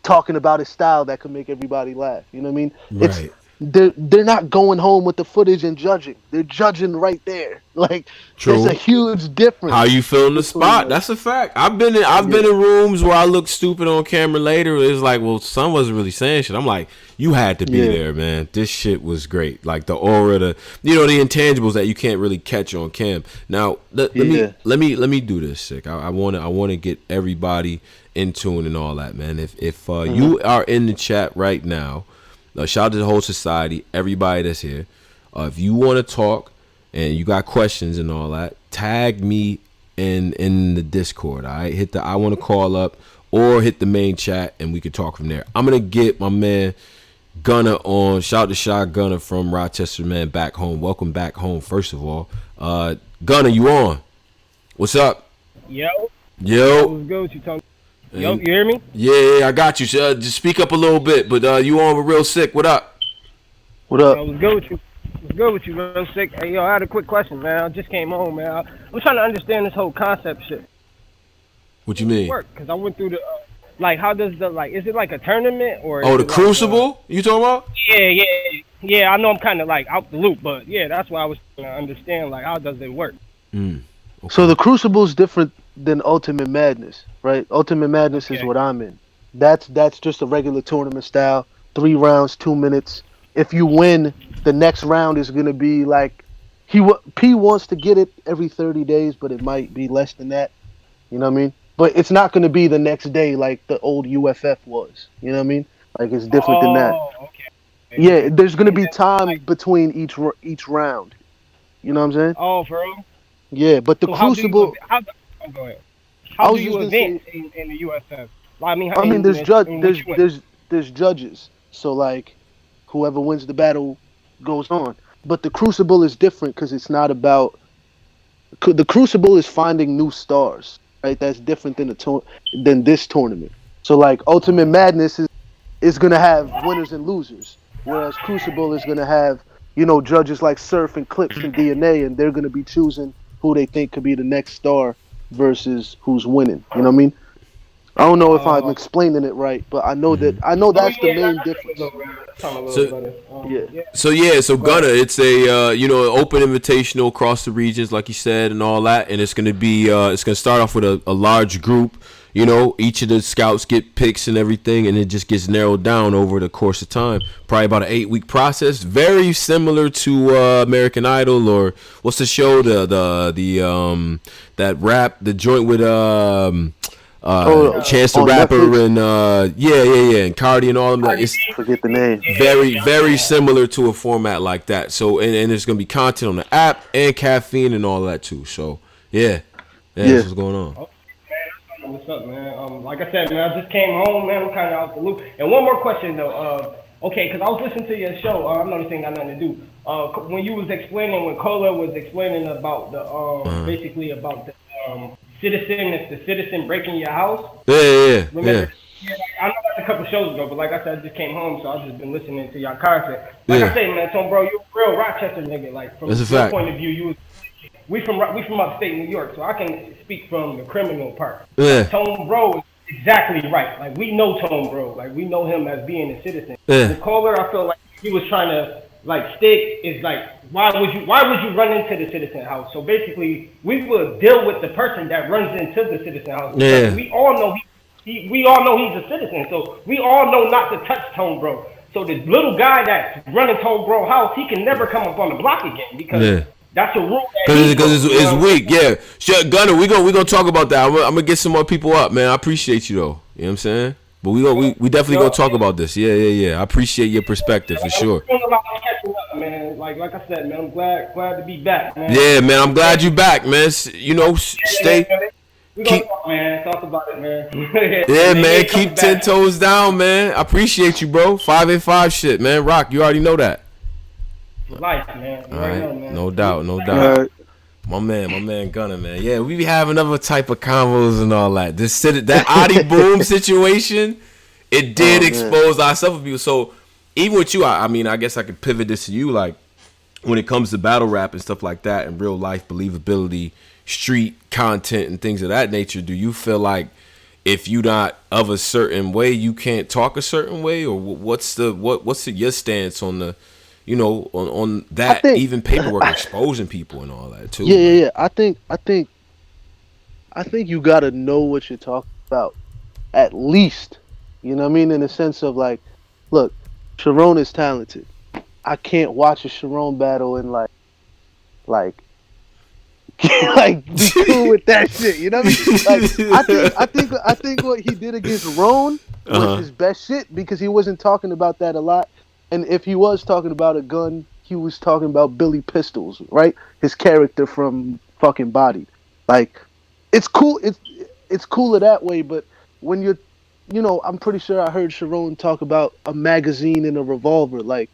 talking about his style that could make everybody laugh. You know what I mean? Right. they're not going home with the footage and judging. They're judging right there. Like there's a True. huge difference. How you feel in the spot? Like, That's a fact. I've been in rooms where I look stupid on camera later. It's like, well, son wasn't really saying shit. I'm like, you had to be there, man. This shit was great. Like the aura, the intangibles that you can't really catch on cam. Now let me do this, Sick. I wanna get everybody in tune and all that, man. If you are in the chat right now, shout out to the whole society, everybody that's here. If you want to talk and you got questions and all that, tag me in the Discord. All right, hit the I want to call up or hit the main chat and we can talk from there. I'm gonna get my man Gunner on. Shout out to Shy Gunner from Rochester, man, back home. Welcome back home, first of all. Gunner, you on? What's up? Yo. What's good with you, Tony? Yo, you hear me? Yeah, I got you. Just speak up a little bit, but you on with Real Sikh. What up? What up? What's good with you? What's good with you, Real Sikh? Hey, yo, I had a quick question, man. I just came home, man. I'm trying to understand this whole concept shit. What you mean? Work, because I went through the, how does the, is it like a tournament or? Oh, the Crucible? You talking about? Yeah. I know I'm kind of like out the loop, but yeah, that's why I was trying to understand, how does it work? Okay. So the Crucible is different than Ultimate Madness, right? Ultimate Madness is what I'm in. That's just a regular tournament style, 3 rounds, 2 minutes. If you win, the next round is gonna be like P wants to get it every 30 days, but it might be less than that. You know what I mean? But it's not gonna be the next day like the old UFF was. You know what I mean? Like it's different than that. Okay. Yeah, there's gonna be time between each round. You know what I'm saying? Oh, for real? Yeah, but the Crucible. Go ahead. How do you advance in the USF? I mean, there's judges. So like, whoever wins the battle goes on. But the Crucible is different because it's not about. The Crucible is finding new stars, right? That's different than this tournament. So like, Ultimate Madness is gonna have winners and losers, whereas Crucible is gonna have judges like Surf and Clips and DNA, and they're gonna be choosing who they think could be the next star versus who's winning. You know what I mean? I don't know if I'm explaining it right, but I know that's the main difference. So Gunner, it's a an open invitational across the regions, like you said, and all that, and it's gonna be it's gonna start off with a large group. Each of the scouts get picks and everything, and it just gets narrowed down over the course of time. Probably about an 8-week process, very similar to American Idol, or what's the show? That rap, the joint with Chance the Rapper Netflix. and Cardi and all of them. Like, forget the name. Very, very similar to a format like that. So and there's gonna be content on the app and caffeine and all that too. So that's what's going on. What's up, man? Like I said, man, I just came home, man. I'm kind of out the loop. And one more question, though. Okay, because I was listening to your show. I know this ain't got nothing to do. When you was explaining, when Cola was explaining about the, basically about the citizen, it's the citizen breaking your house. Yeah. Remember? Yeah, I know that's a couple shows ago, but like I said, I just came home, so I've just been listening to y'all content. Like I said, man, Tom, bro, you're a real Rochester nigga. Like, from your point of view, we from upstate New York, so I can speak from the criminal part. Yeah. Tone Bro is exactly right. Like, we know Tone Bro. Like, we know him as being a citizen. Yeah. The caller, I feel like he was trying to stick is like, why would you run into the citizen house? So basically, we will deal with the person that runs into the citizen house. Yeah. We all know we all know he's a citizen, so we all know not to touch Tone Bro. So the little guy that's running Tone Bro house, he can never come up on the block again because that's a rule. Because it's weak, yeah. Sure, Gunner, we gonna talk about that. I'm gonna get some more people up, man. I appreciate you though. You know what I'm saying? But we definitely gonna talk about this. Yeah. I appreciate your perspective for sure. Man, like I said, man, I'm glad to be back, man. Yeah, man, I'm glad you back, man. Stay. We gonna talk, man. Talk about it, man. Yeah, man. Keep 10 toes down, man. I appreciate you, bro. 585 shit, man. Rock, you already know that. Life, man. All right, know, man. no doubt. My man Gunner, man. Yeah, we be having other type of combos and all that. That Adi Boom situation, it did expose ourselves to people. So even with you, I mean, I guess I could pivot this to you, like when it comes to battle rap and stuff like that, and real life believability, street content, and things of that nature. Do you feel like if you not of a certain way, you can't talk a certain way, or what's your stance on the, you know, on that, even paperwork exposing people and all that too? Yeah. I think you gotta know what you're talking about, at least. You know what I mean? In the sense of like, look, Sharon is talented. I can't watch a Sharon battle and like like be cool with that shit. You know what I mean? Like I think what he did against Roan was his best shit, because he wasn't talking about that a lot. And if he was talking about a gun, he was talking about Billy Pistols, right? His character from fucking Bodied. Like, it's cool. It's cooler that way. But when you're, you know, I'm pretty sure I heard Sharon talk about a magazine and a revolver. Like,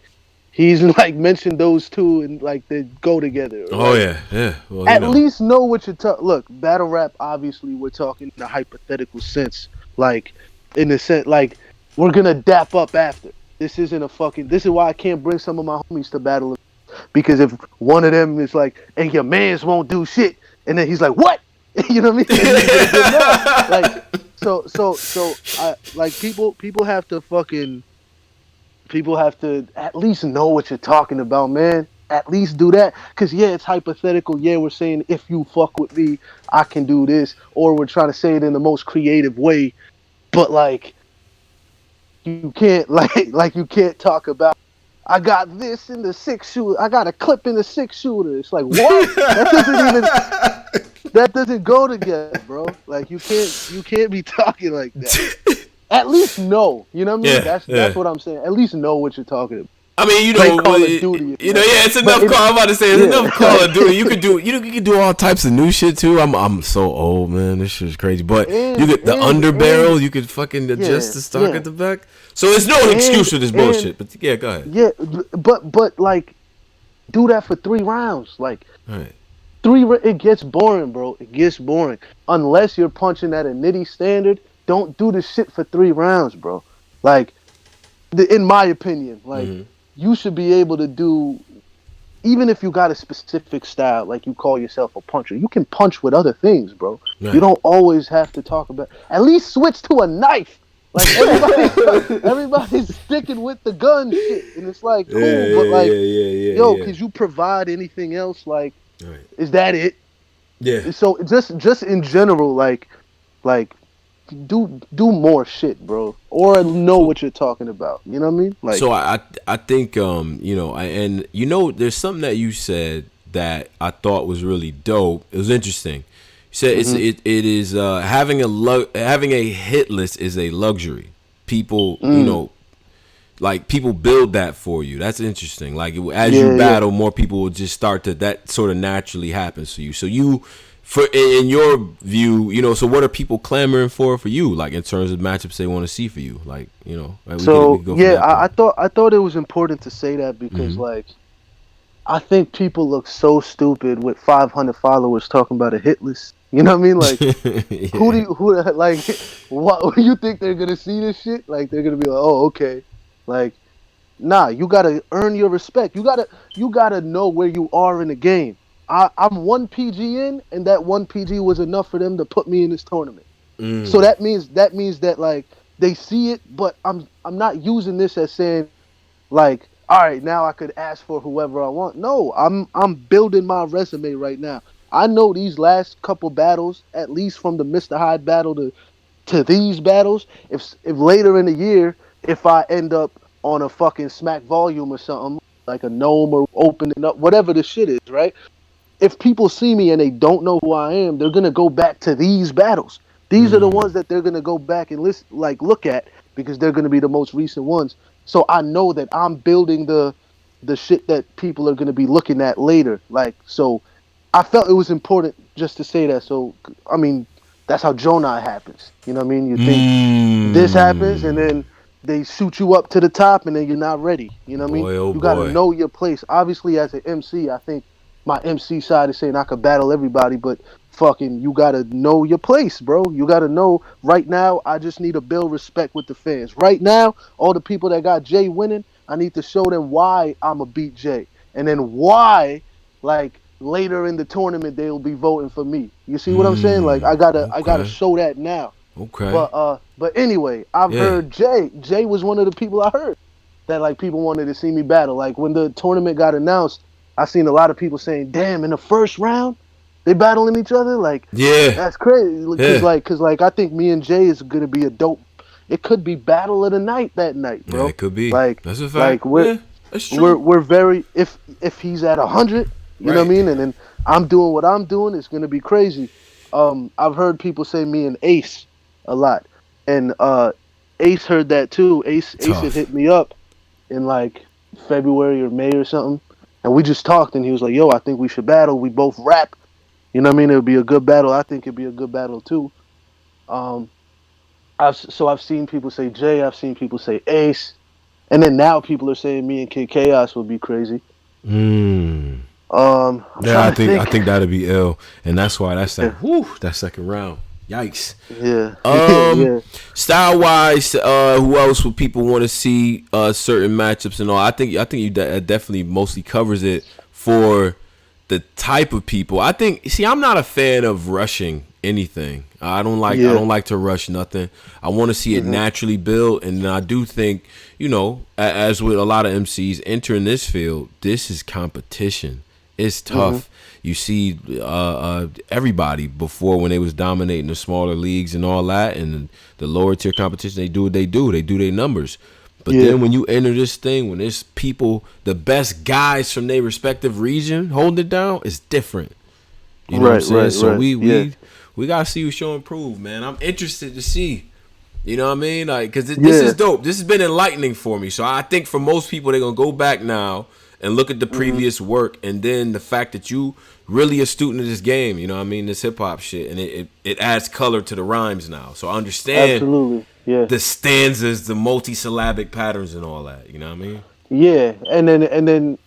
he's like mentioned those two and like they go together. Right? Oh yeah. Well, at least know what you're talking. Look, battle rap. Obviously, we're talking in a hypothetical sense. Like, in the sense, like, we're gonna dap up after. This isn't a fucking. This is why I can't bring some of my homies to battle, because if one of them is like, "And your mans won't do shit," and then he's like, "What?" You know what I mean? Like, so I like people have to fucking. People have to at least know what you're talking about, man. At least do that. Because, yeah, it's hypothetical. Yeah, we're saying if you fuck with me, I can do this. Or we're trying to say it in the most creative way. But, like, you can't, like you can't talk about, I got this in the 6-shooter. I got a clip in the 6-shooter. It's like, what? That doesn't go together, bro. Like, you can't be talking like that. At least know, you know what I mean? That's what I'm saying. At least know what you're talking about. I mean, you know, Call of Duty, you know, it's enough. I'm about to say, it's enough Call of Duty. You can do all types of new shit too. I'm so old, man. This shit's crazy. But you get the underbarrel. You could fucking adjust the stock at the back. So there's no excuse for this bullshit. But yeah, go ahead. Yeah, but like, do that for 3 rounds. Like, right. 3. It gets boring, bro. It gets boring unless you're punching at a nitty standard. Don't do this shit for 3 rounds, bro. Like, in my opinion, like, you should be able to do, even if you got a specific style, like you call yourself a puncher, you can punch with other things, bro. Right. You don't always have to talk about, at least switch to a knife. Like, everybody's sticking with the gun shit, and it's like, cool, but like, could you provide anything else? Like, is that it? Yeah. So just in general, like, do more shit, bro, or know what you're talking about. You know what I mean? Like, so I think you know, and you know, there's something that you said that I thought was really dope. It was interesting. You said it is having a hit list is a luxury. People, you know, like, people build that for you. That's interesting. Like, as you battle, more people will just start to, that sort of naturally happens to you. So you. In your view, you know, so what are people clamoring for you, like, in terms of matchups they want to see for you, like, you know? Like, I thought it was important to say that because, like, I think people look so stupid with 500 followers talking about a hit list. You know what I mean? Like, what you think they're gonna see this shit? Like, they're gonna be like, oh, okay, like, nah, you gotta earn your respect. You gotta know where you are in the game. I'm 1 PG in, and that 1 PG was enough for them to put me in this tournament. So that means that like, they see it, but I'm not using this as saying, like, all right, now I could ask for whoever I want. No, I'm building my resume right now. I know these last couple battles, at least from the Mr. Hyde battle to these battles, if later in the year, if I end up on a fucking Smack volume or something, like a Gnome or opening up, whatever the shit is, right? If people see me and they don't know who I am, they're gonna go back to these battles. These are the ones that they're gonna go back and look at, because they're gonna be the most recent ones. So I know that I'm building the shit that people are gonna be looking at later. Like, so I felt it was important just to say that. So, I mean, that's how Jonah happens. You know what I mean? You think this happens, and then they shoot you up to the top, and then you're not ready. You know what I mean? You gotta know your place. Obviously, as an MC, I think my MC side is saying I could battle everybody, but fucking, you gotta know your place, bro. You gotta know, right now, I just need to build respect with the fans. Right now, all the people that got Jay winning, I need to show them why I'ma beat Jay. And then why, like, later in the tournament, they'll be voting for me. You see what I'm saying? Like, I gotta show that now. Okay. But anyway, I've heard Jay. Jay was one of the people I heard that like people wanted to see me battle. Like when the tournament got announced, I seen a lot of people saying, "Damn, in the first round, they battling each other." Like, that's crazy. Cause like I think me and Jay is gonna be a dope. It could be battle of the night that night, bro. Yeah, it could be. Like, that's a fact. Like that's true. we're very if he's at 100, you know what I mean, and then I'm doing what I'm doing, it's gonna be crazy. I've heard people say me and Ace a lot, and Ace heard that too. Ace had hit me up in like February or May or something, and we just talked, and he was like, "Yo, I think we should battle. We both rap. You know what I mean? It would be a good battle. I think it'd be a good battle too." I've seen people say Jay. I've seen people say Ace, and then now people are saying me and Kid Chaos would be crazy. Yeah, I think that'd be ill, and that's why that's that second round. Yikes. Yeah. Style wise, who else would people want to see certain matchups and all? I think you definitely mostly covers it for the type of people. I'm not a fan of rushing anything. I don't like to rush nothing. I want to see it naturally build, and I do think, as with a lot of MCs entering this field, this is competition. It's tough. You see everybody before when they was dominating the smaller leagues and all that, and the lower tier competition, they do what they do. They do their numbers. But then when you enter this thing, when there's people, the best guys from their respective region holding it down, it's different. You know what I'm saying? So we gotta see who show improve, man. I'm interested to see. You know what I mean? Like, cause this is dope. This has been enlightening for me. So I think for most people, they're gonna go back now and look at the previous work, and then the fact that you really a student of this game. You know what I mean? This hip hop shit, and it adds color to the rhymes now. So I understand the stanzas, the multisyllabic patterns, and all that. You know what I mean? Yeah, and then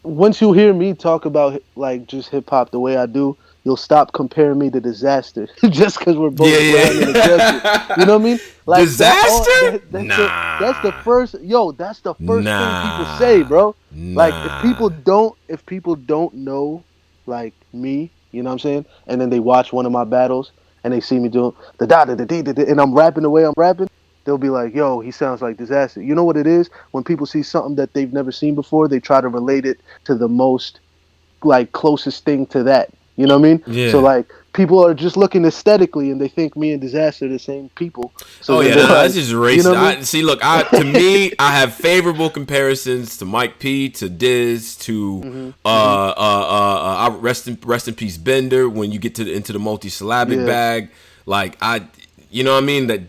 once you hear me talk about like just hip hop the way I do, you'll stop comparing me to Disaster just because we're both grinding aggressive. You know what I mean? Like Disaster? That's the first. That's the first thing people say, bro. Like if people don't know like me, you know what I'm saying, and then they watch one of my battles and they see me doing the da da da da da, and I'm rapping the way I'm rapping, they'll be like, "Yo, he sounds like Disaster." You know what it is? When people see something that they've never seen before, they try to relate it to the most like closest thing to that. You know what I mean? Yeah. So like people are just looking aesthetically, and they think me and Disaster are the same people. So that's just racist. You know what I mean? See, look, to me, I have favorable comparisons to Mike P, to Diz, to rest in peace Bender. When you get into the multisyllabic bag, like you know what I mean? Diz,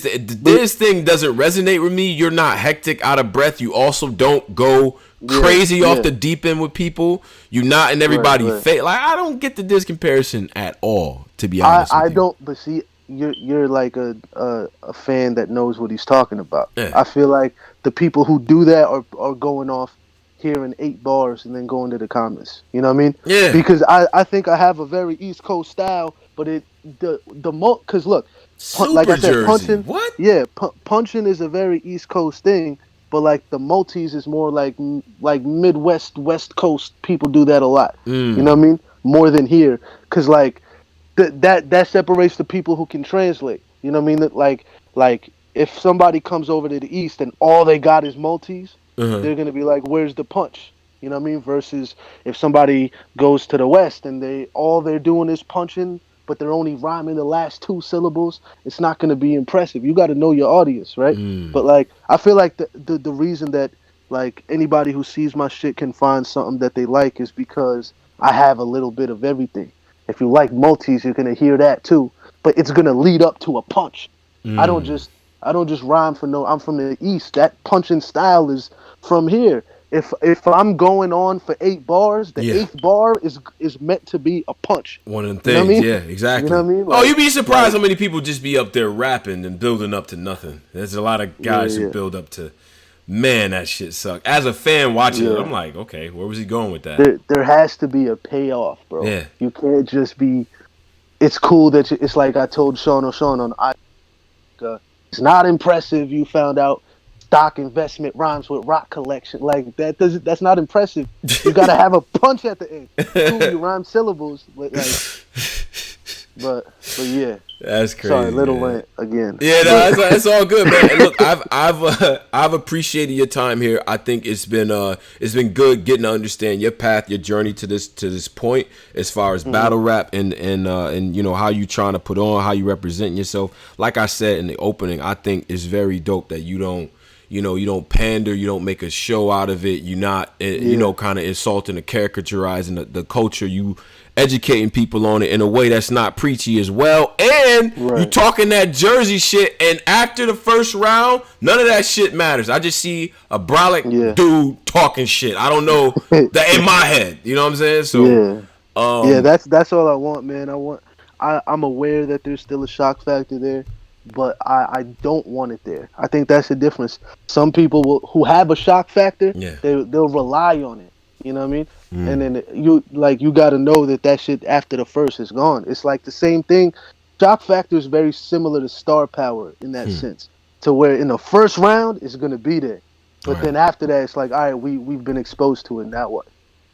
the Diz thing doesn't resonate with me. You're not hectic, out of breath. You also don't go crazy off the deep end with people. You're not in everybody face. Like, I don't get the Diz comparison at all, to be honest with you. I don't, but see, you're like a fan that knows what he's talking about. Yeah. I feel like the people who do that are going off hearing 8 bars and then going to the comments. You know what I mean? Yeah. Because I think I have a very East Coast style, but because look, like I said, punching. What? Yeah, punching is a very East Coast thing. But like the multis is more like Midwest, West Coast people do that a lot. You know what I mean? More than here, because like that separates the people who can translate. You know what I mean? That like if somebody comes over to the East and all they got is multis, they're gonna be like, "Where's the punch?" You know what I mean? Versus if somebody goes to the West and all they're doing is punching, but they're only rhyming the last 2 syllables, it's not going to be impressive. You got to know your audience, right? But like, I feel like the reason that like anybody who sees my shit can find something that they like is because I have a little bit of everything. If you like multis, you're going to hear that too, but it's going to lead up to a punch. I don't just rhyme I'm from the East. That punching style is from here. If I'm going on for 8 bars, the 8th bar is meant to be a punch. One of them things, you know what I mean? Yeah, exactly. You know what I mean? Like, you'd be surprised how many people just be up there rapping and building up to nothing. There's a lot of guys who build up to, man, that shit sucked. As a fan watching it, I'm like, okay, where was he going with that? There has to be a payoff, bro. Yeah. You can't just be. It's cool that it's like I told Sean O'Shawn on it's not impressive. You found out stock investment rhymes with rock collection. Like that's not impressive. You gotta have a punch at the end. Cool, you rhyme syllables, but like but yeah. That's crazy. Sorry, little rant again. Yeah, no, that's all good, man. And look, I've appreciated your time here. I think it's been good getting to understand your path, your journey to this point, as far as battle rap and you know how you trying to put on, how you representing yourself. Like I said in the opening, I think it's very dope that you don't pander, you don't make a show out of it. You're not, you know, kind of insulting or caricaturizing the culture. You educating people on it in a way that's not preachy as well. And you talking that Jersey shit. And after the first round, none of that shit matters. I just see a brolic dude talking shit. I don't know that in my head. You know what I'm saying? So yeah, that's all I want, man. I'm aware that there's still a shock factor there, but I don't want it there. I think that's the difference. Some people who have a shock factor, they'll rely on it. You know what I mean? And then you got to know that shit after the first is gone. It's like the same thing. Shock factor is very similar to star power in that sense, to where in the first round it's gonna be there, but then after that it's like, all right, we've been exposed to it. Now what?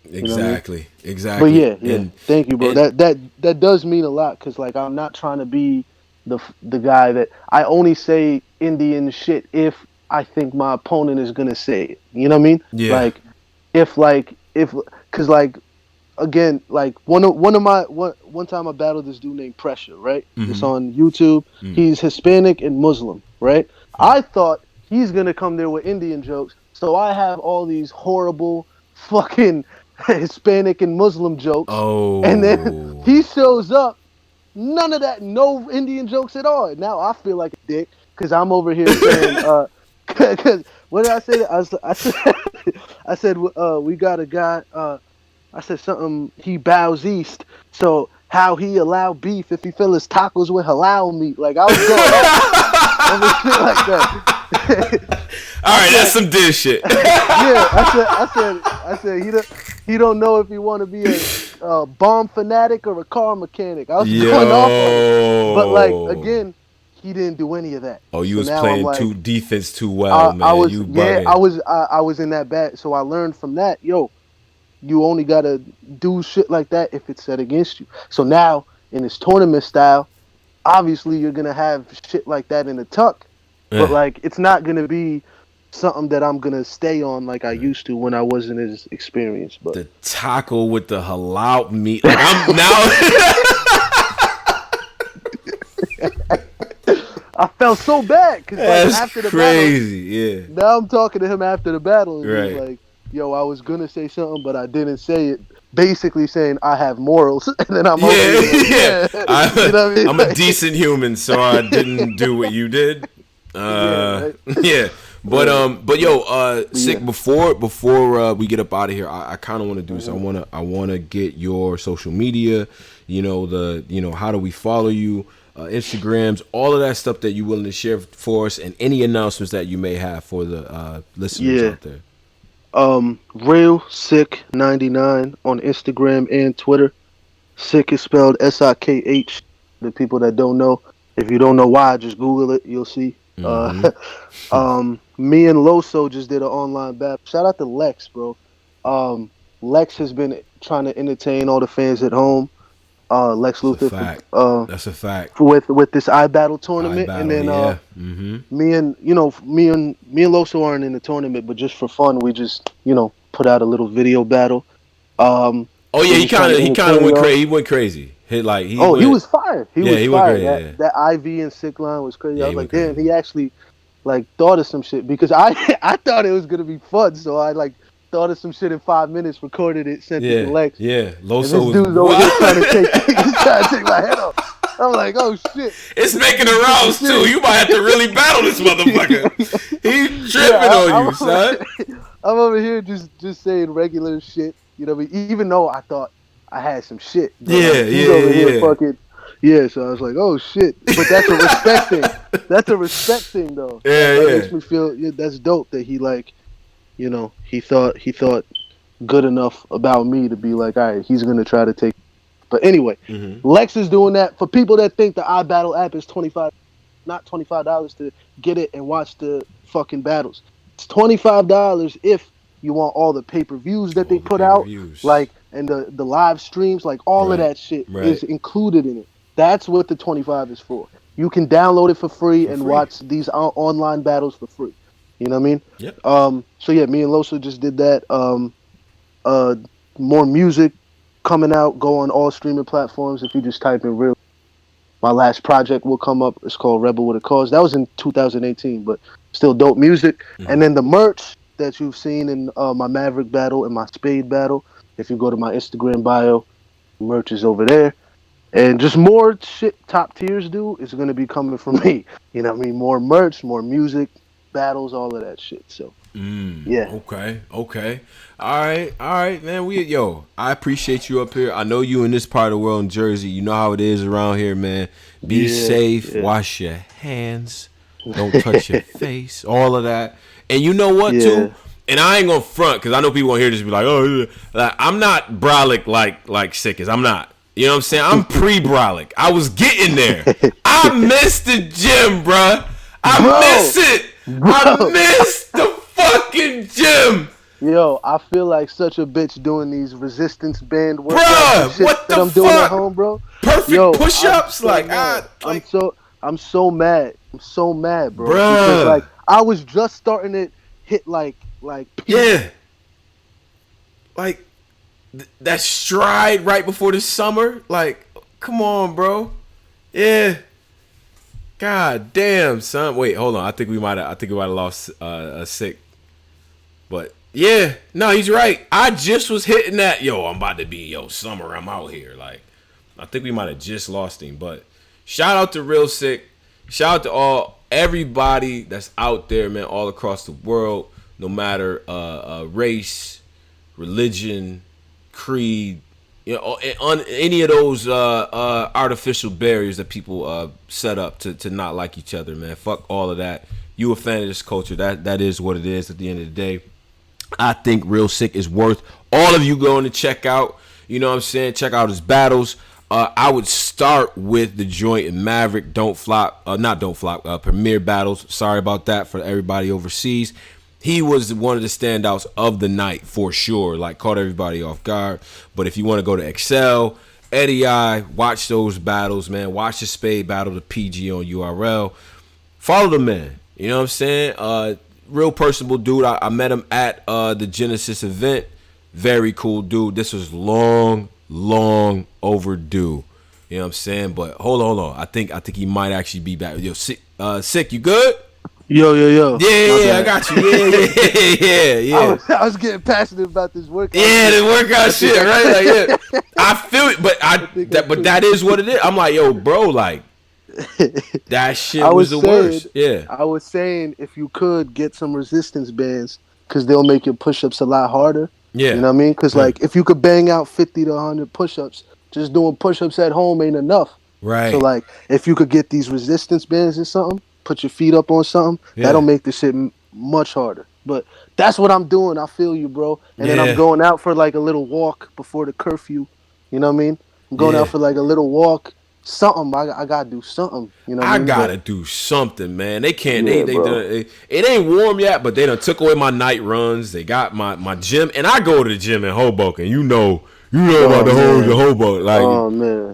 Exactly. But yeah. Thank you, bro. That does mean a lot, because like I'm not trying to be the guy that I only say Indian shit if I think my opponent is gonna say it. You know what I mean? Yeah. Because like again, like one time I battled this dude named Pressure, right? It's on YouTube. He's Hispanic and Muslim, right? I thought he's gonna come there with Indian jokes, so I have all these horrible fucking Hispanic and Muslim jokes. And then he shows up, none of that, no Indian jokes at all. Now I feel like a dick because I'm over here saying, because what did I say? I said we got a guy. I said something. He bows east, so how he allow beef if he fill his tacos with halal meat? Like I was going shit like that. All right, that's some dish shit. Yeah, I said he don't know if he want to be a bomb fanatic or a car mechanic. I was going off on it, but like again, he didn't do any of that. Oh, you was playing defense too well, man. I was in that bad. So I learned from that. Yo, you only gotta do shit like that if it's set against you. So now in this tournament style, obviously you're gonna have shit like that in the tuck, but like it's not gonna be something that I'm gonna stay on like I used to when I wasn't as experienced. But the taco with the halal meat, like I'm now. I felt so bad because like, after the crazy, battle, now I'm talking to him after the battle, and he's like, "Yo, I was gonna say something, but I didn't say it." Basically saying I have morals, and then I'm over here, you know what I mean? I'm a decent human, so I didn't do what you did. But yo, Sikh, before we get up out of here, I kind of want to do this. I want to get your social media. How do we follow you? Instagrams, all of that stuff that you're willing to share for us, and any announcements that you may have for the listeners out there. Real Sikh 99 on Instagram and Twitter. Sikh is spelled Sikh. The people that don't know, if you don't know why, just Google it. You'll see. Me and Loso just did an online battle. Shout out to Lex, bro. Lex has been trying to entertain all the fans at home. Lex Luthor. That's a fact. With this iBattle tournament, and then me and Loso aren't in the tournament, but just for fun, we just put out a little video battle. He kind of went crazy. He went crazy. He was fired. He was fired. Crazy, that IV and Sick line was crazy. I was like, damn, he actually thought of some shit, because I thought it was gonna be fun, so I thought of some shit in 5 minutes, recorded it, sent it to Lex. Yeah, Loso this dude's over here trying to take my head off. I'm like, oh shit. It's making the rounds too. You might have to really battle this motherfucker. He's tripping on you, son. I'm over here just saying regular shit. You know what I mean? Even though I thought I had some shit. So I was like, oh shit. But that's a respect thing. That's a respect thing though. That makes me feel that's dope that he he thought good enough about me to be like, all right, he's gonna try to take. But anyway, Lex is doing that. For people that think the iBattle app is not $25 to get it and watch the fucking battles. It's $25 if you want all the pay-per-views that they put out, and the live streams, all of that shit is included in it. That's what the 25 is for. You can download it for free and watch these online battles for free. You know what I mean? Yep. So yeah, me and Loso just did that. More music coming out. Go on all streaming platforms. If you just type in Real, my last project will come up. It's called Rebel with a Cause. That was in 2018, but still dope music. Mm-hmm. And then the merch that you've seen in my Maverick battle and my Spade battle. If you go to my Instagram bio, merch is over there. And just more shit top tiers do is going to be coming from me. You know what I mean? More merch, more music, battles, all of that shit. So, yeah. Okay. All right, man. I appreciate you up here. I know you in this part of the world in Jersey. You know how it is around here, man. Be safe. Yeah. Wash your hands. Don't touch your face. All of that. And you know what, too? And I ain't going to front because I know people on here just be like, oh, like, I'm not brolic like Sikh is. I'm not. You know what I'm saying? I'm pre-brolic. I was getting there. I missed the gym, bruh. Miss it. I missed the fucking gym. Yo, I feel like such a bitch doing these resistance band workouts what the that I'm doing at home, bro. Perfect push-ups, I'm so mad. I'm so mad, bro. Bruh. Because like I was just starting to hit like peak. Yeah. Like that stride right before the summer. Like, come on, bro. Yeah. God damn, son. Wait, hold on. I think we might have lost a Sikh. But yeah, no, he's right. I just was hitting that. Yo, I'm about to be summer. I'm out here. Like, I think we might have just lost him. But shout out to Real Sikh. Shout out to everybody that's out there, man, all across the world, no matter race, religion, creed, on any of those artificial barriers that people set up to not like each other, man. Fuck all of that. You a fan of this culture. That is what it is at the end of the day. I think Real Sikh is worth all of you going to check out. You know what I'm saying? Check out his battles. I would start with the joint in Maverick, Premier Battles. Sorry about that for everybody overseas. He was one of the standouts of the night for sure. Like, caught everybody off guard. But if you want to go to Excel, Eddie I, watch those battles, man. Watch the Spade battle, the PG on URL. Follow the man. You know what I'm saying? Real personable dude. I met him at the Genesis event. Very cool dude. This was long overdue. You know what I'm saying? But hold on. I think he might actually be back. Yo, Sikh, you good? Yo. Yeah, I got you. Yeah. I was getting passionate about this workout. Yeah, the workout shit, right? Like, yeah. I feel it, but that is what it is. I'm like, yo, bro, like, that shit was the worst. Yeah. I was saying if you could get some resistance bands, because they'll make your push-ups a lot harder. Yeah. You know what I mean? Because, like, if you could bang out 50 to 100 push-ups, just doing push-ups at home ain't enough. Right. So, like, if you could get these resistance bands or something, put your feet up on something, that'll make the shit much harder. But that's what I'm doing. I feel you, bro. And then I'm going out for, like, a little walk before the curfew. You know what I mean? I'm going out for, like, a little walk. Something. I gotta do something. You know what I mean? Gotta do something, man. They can't. It ain't warm yet, but they done took away my night runs. They got my gym, and I go to the gym in Hoboken. You know about the Hoboken. Like,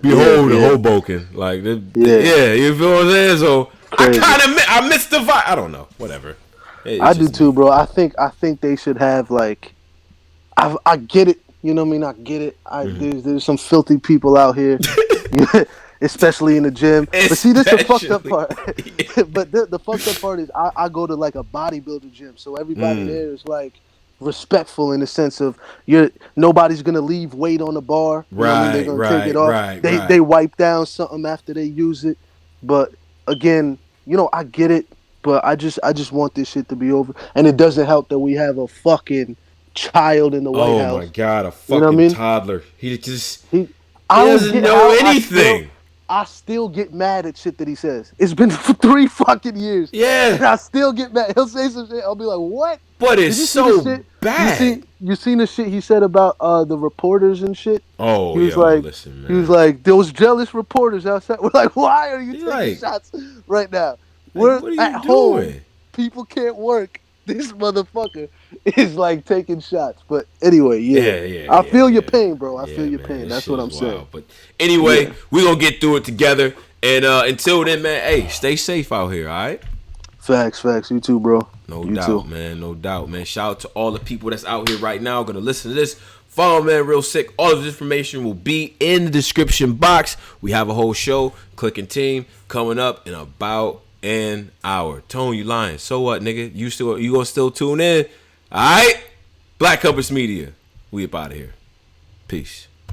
behold the Hoboken. Like, you feel what I'm saying? So crazy. I missed the vibe. I don't know. Whatever. I do too, bro. I think they should have, like, I get it. You know what I mean? I get it. There's some filthy people out here. Especially in the gym. But see, this is the fucked up part. But the fucked up part is I go to, like, a bodybuilder gym. So everybody there is, like, respectful in the sense of nobody's going to leave weight on the bar. You know what I mean? They're going to take it off. They wipe down something after they use it. But, again, I get it. But I just want this shit to be over. And it doesn't help that we have a fucking child in the White House. Oh, my God. A fucking toddler. He doesn't know anything. I still get mad at shit that he says. It's been for 3 fucking years. Yeah. And I still get mad. He'll say some shit. I'll be like, what? But it's so bad. You seen the shit he said about the reporters and shit? Oh, he was like, listen, man. He was like, those jealous reporters outside. We're like, why are you taking shots right now? Like, what are you at doing? Home. People can't work. this motherfucker is like taking shots. But anyway, I feel your pain, bro. I feel your pain. That's what I'm saying. But anyway, we gonna get through it together. And until then, man, hey, stay safe out here, all right? Facts. You too, bro. No doubt, man. Shout out to all the people that's out here right now gonna listen to this. Follow man Real Sikh. All of this information will be in the description box. We have a whole show, Clicking Team, coming up in about an hour. Tone, you lying. So what, nigga? You gonna still tune in? Alright? Black Compass Media. We up out of here. Peace.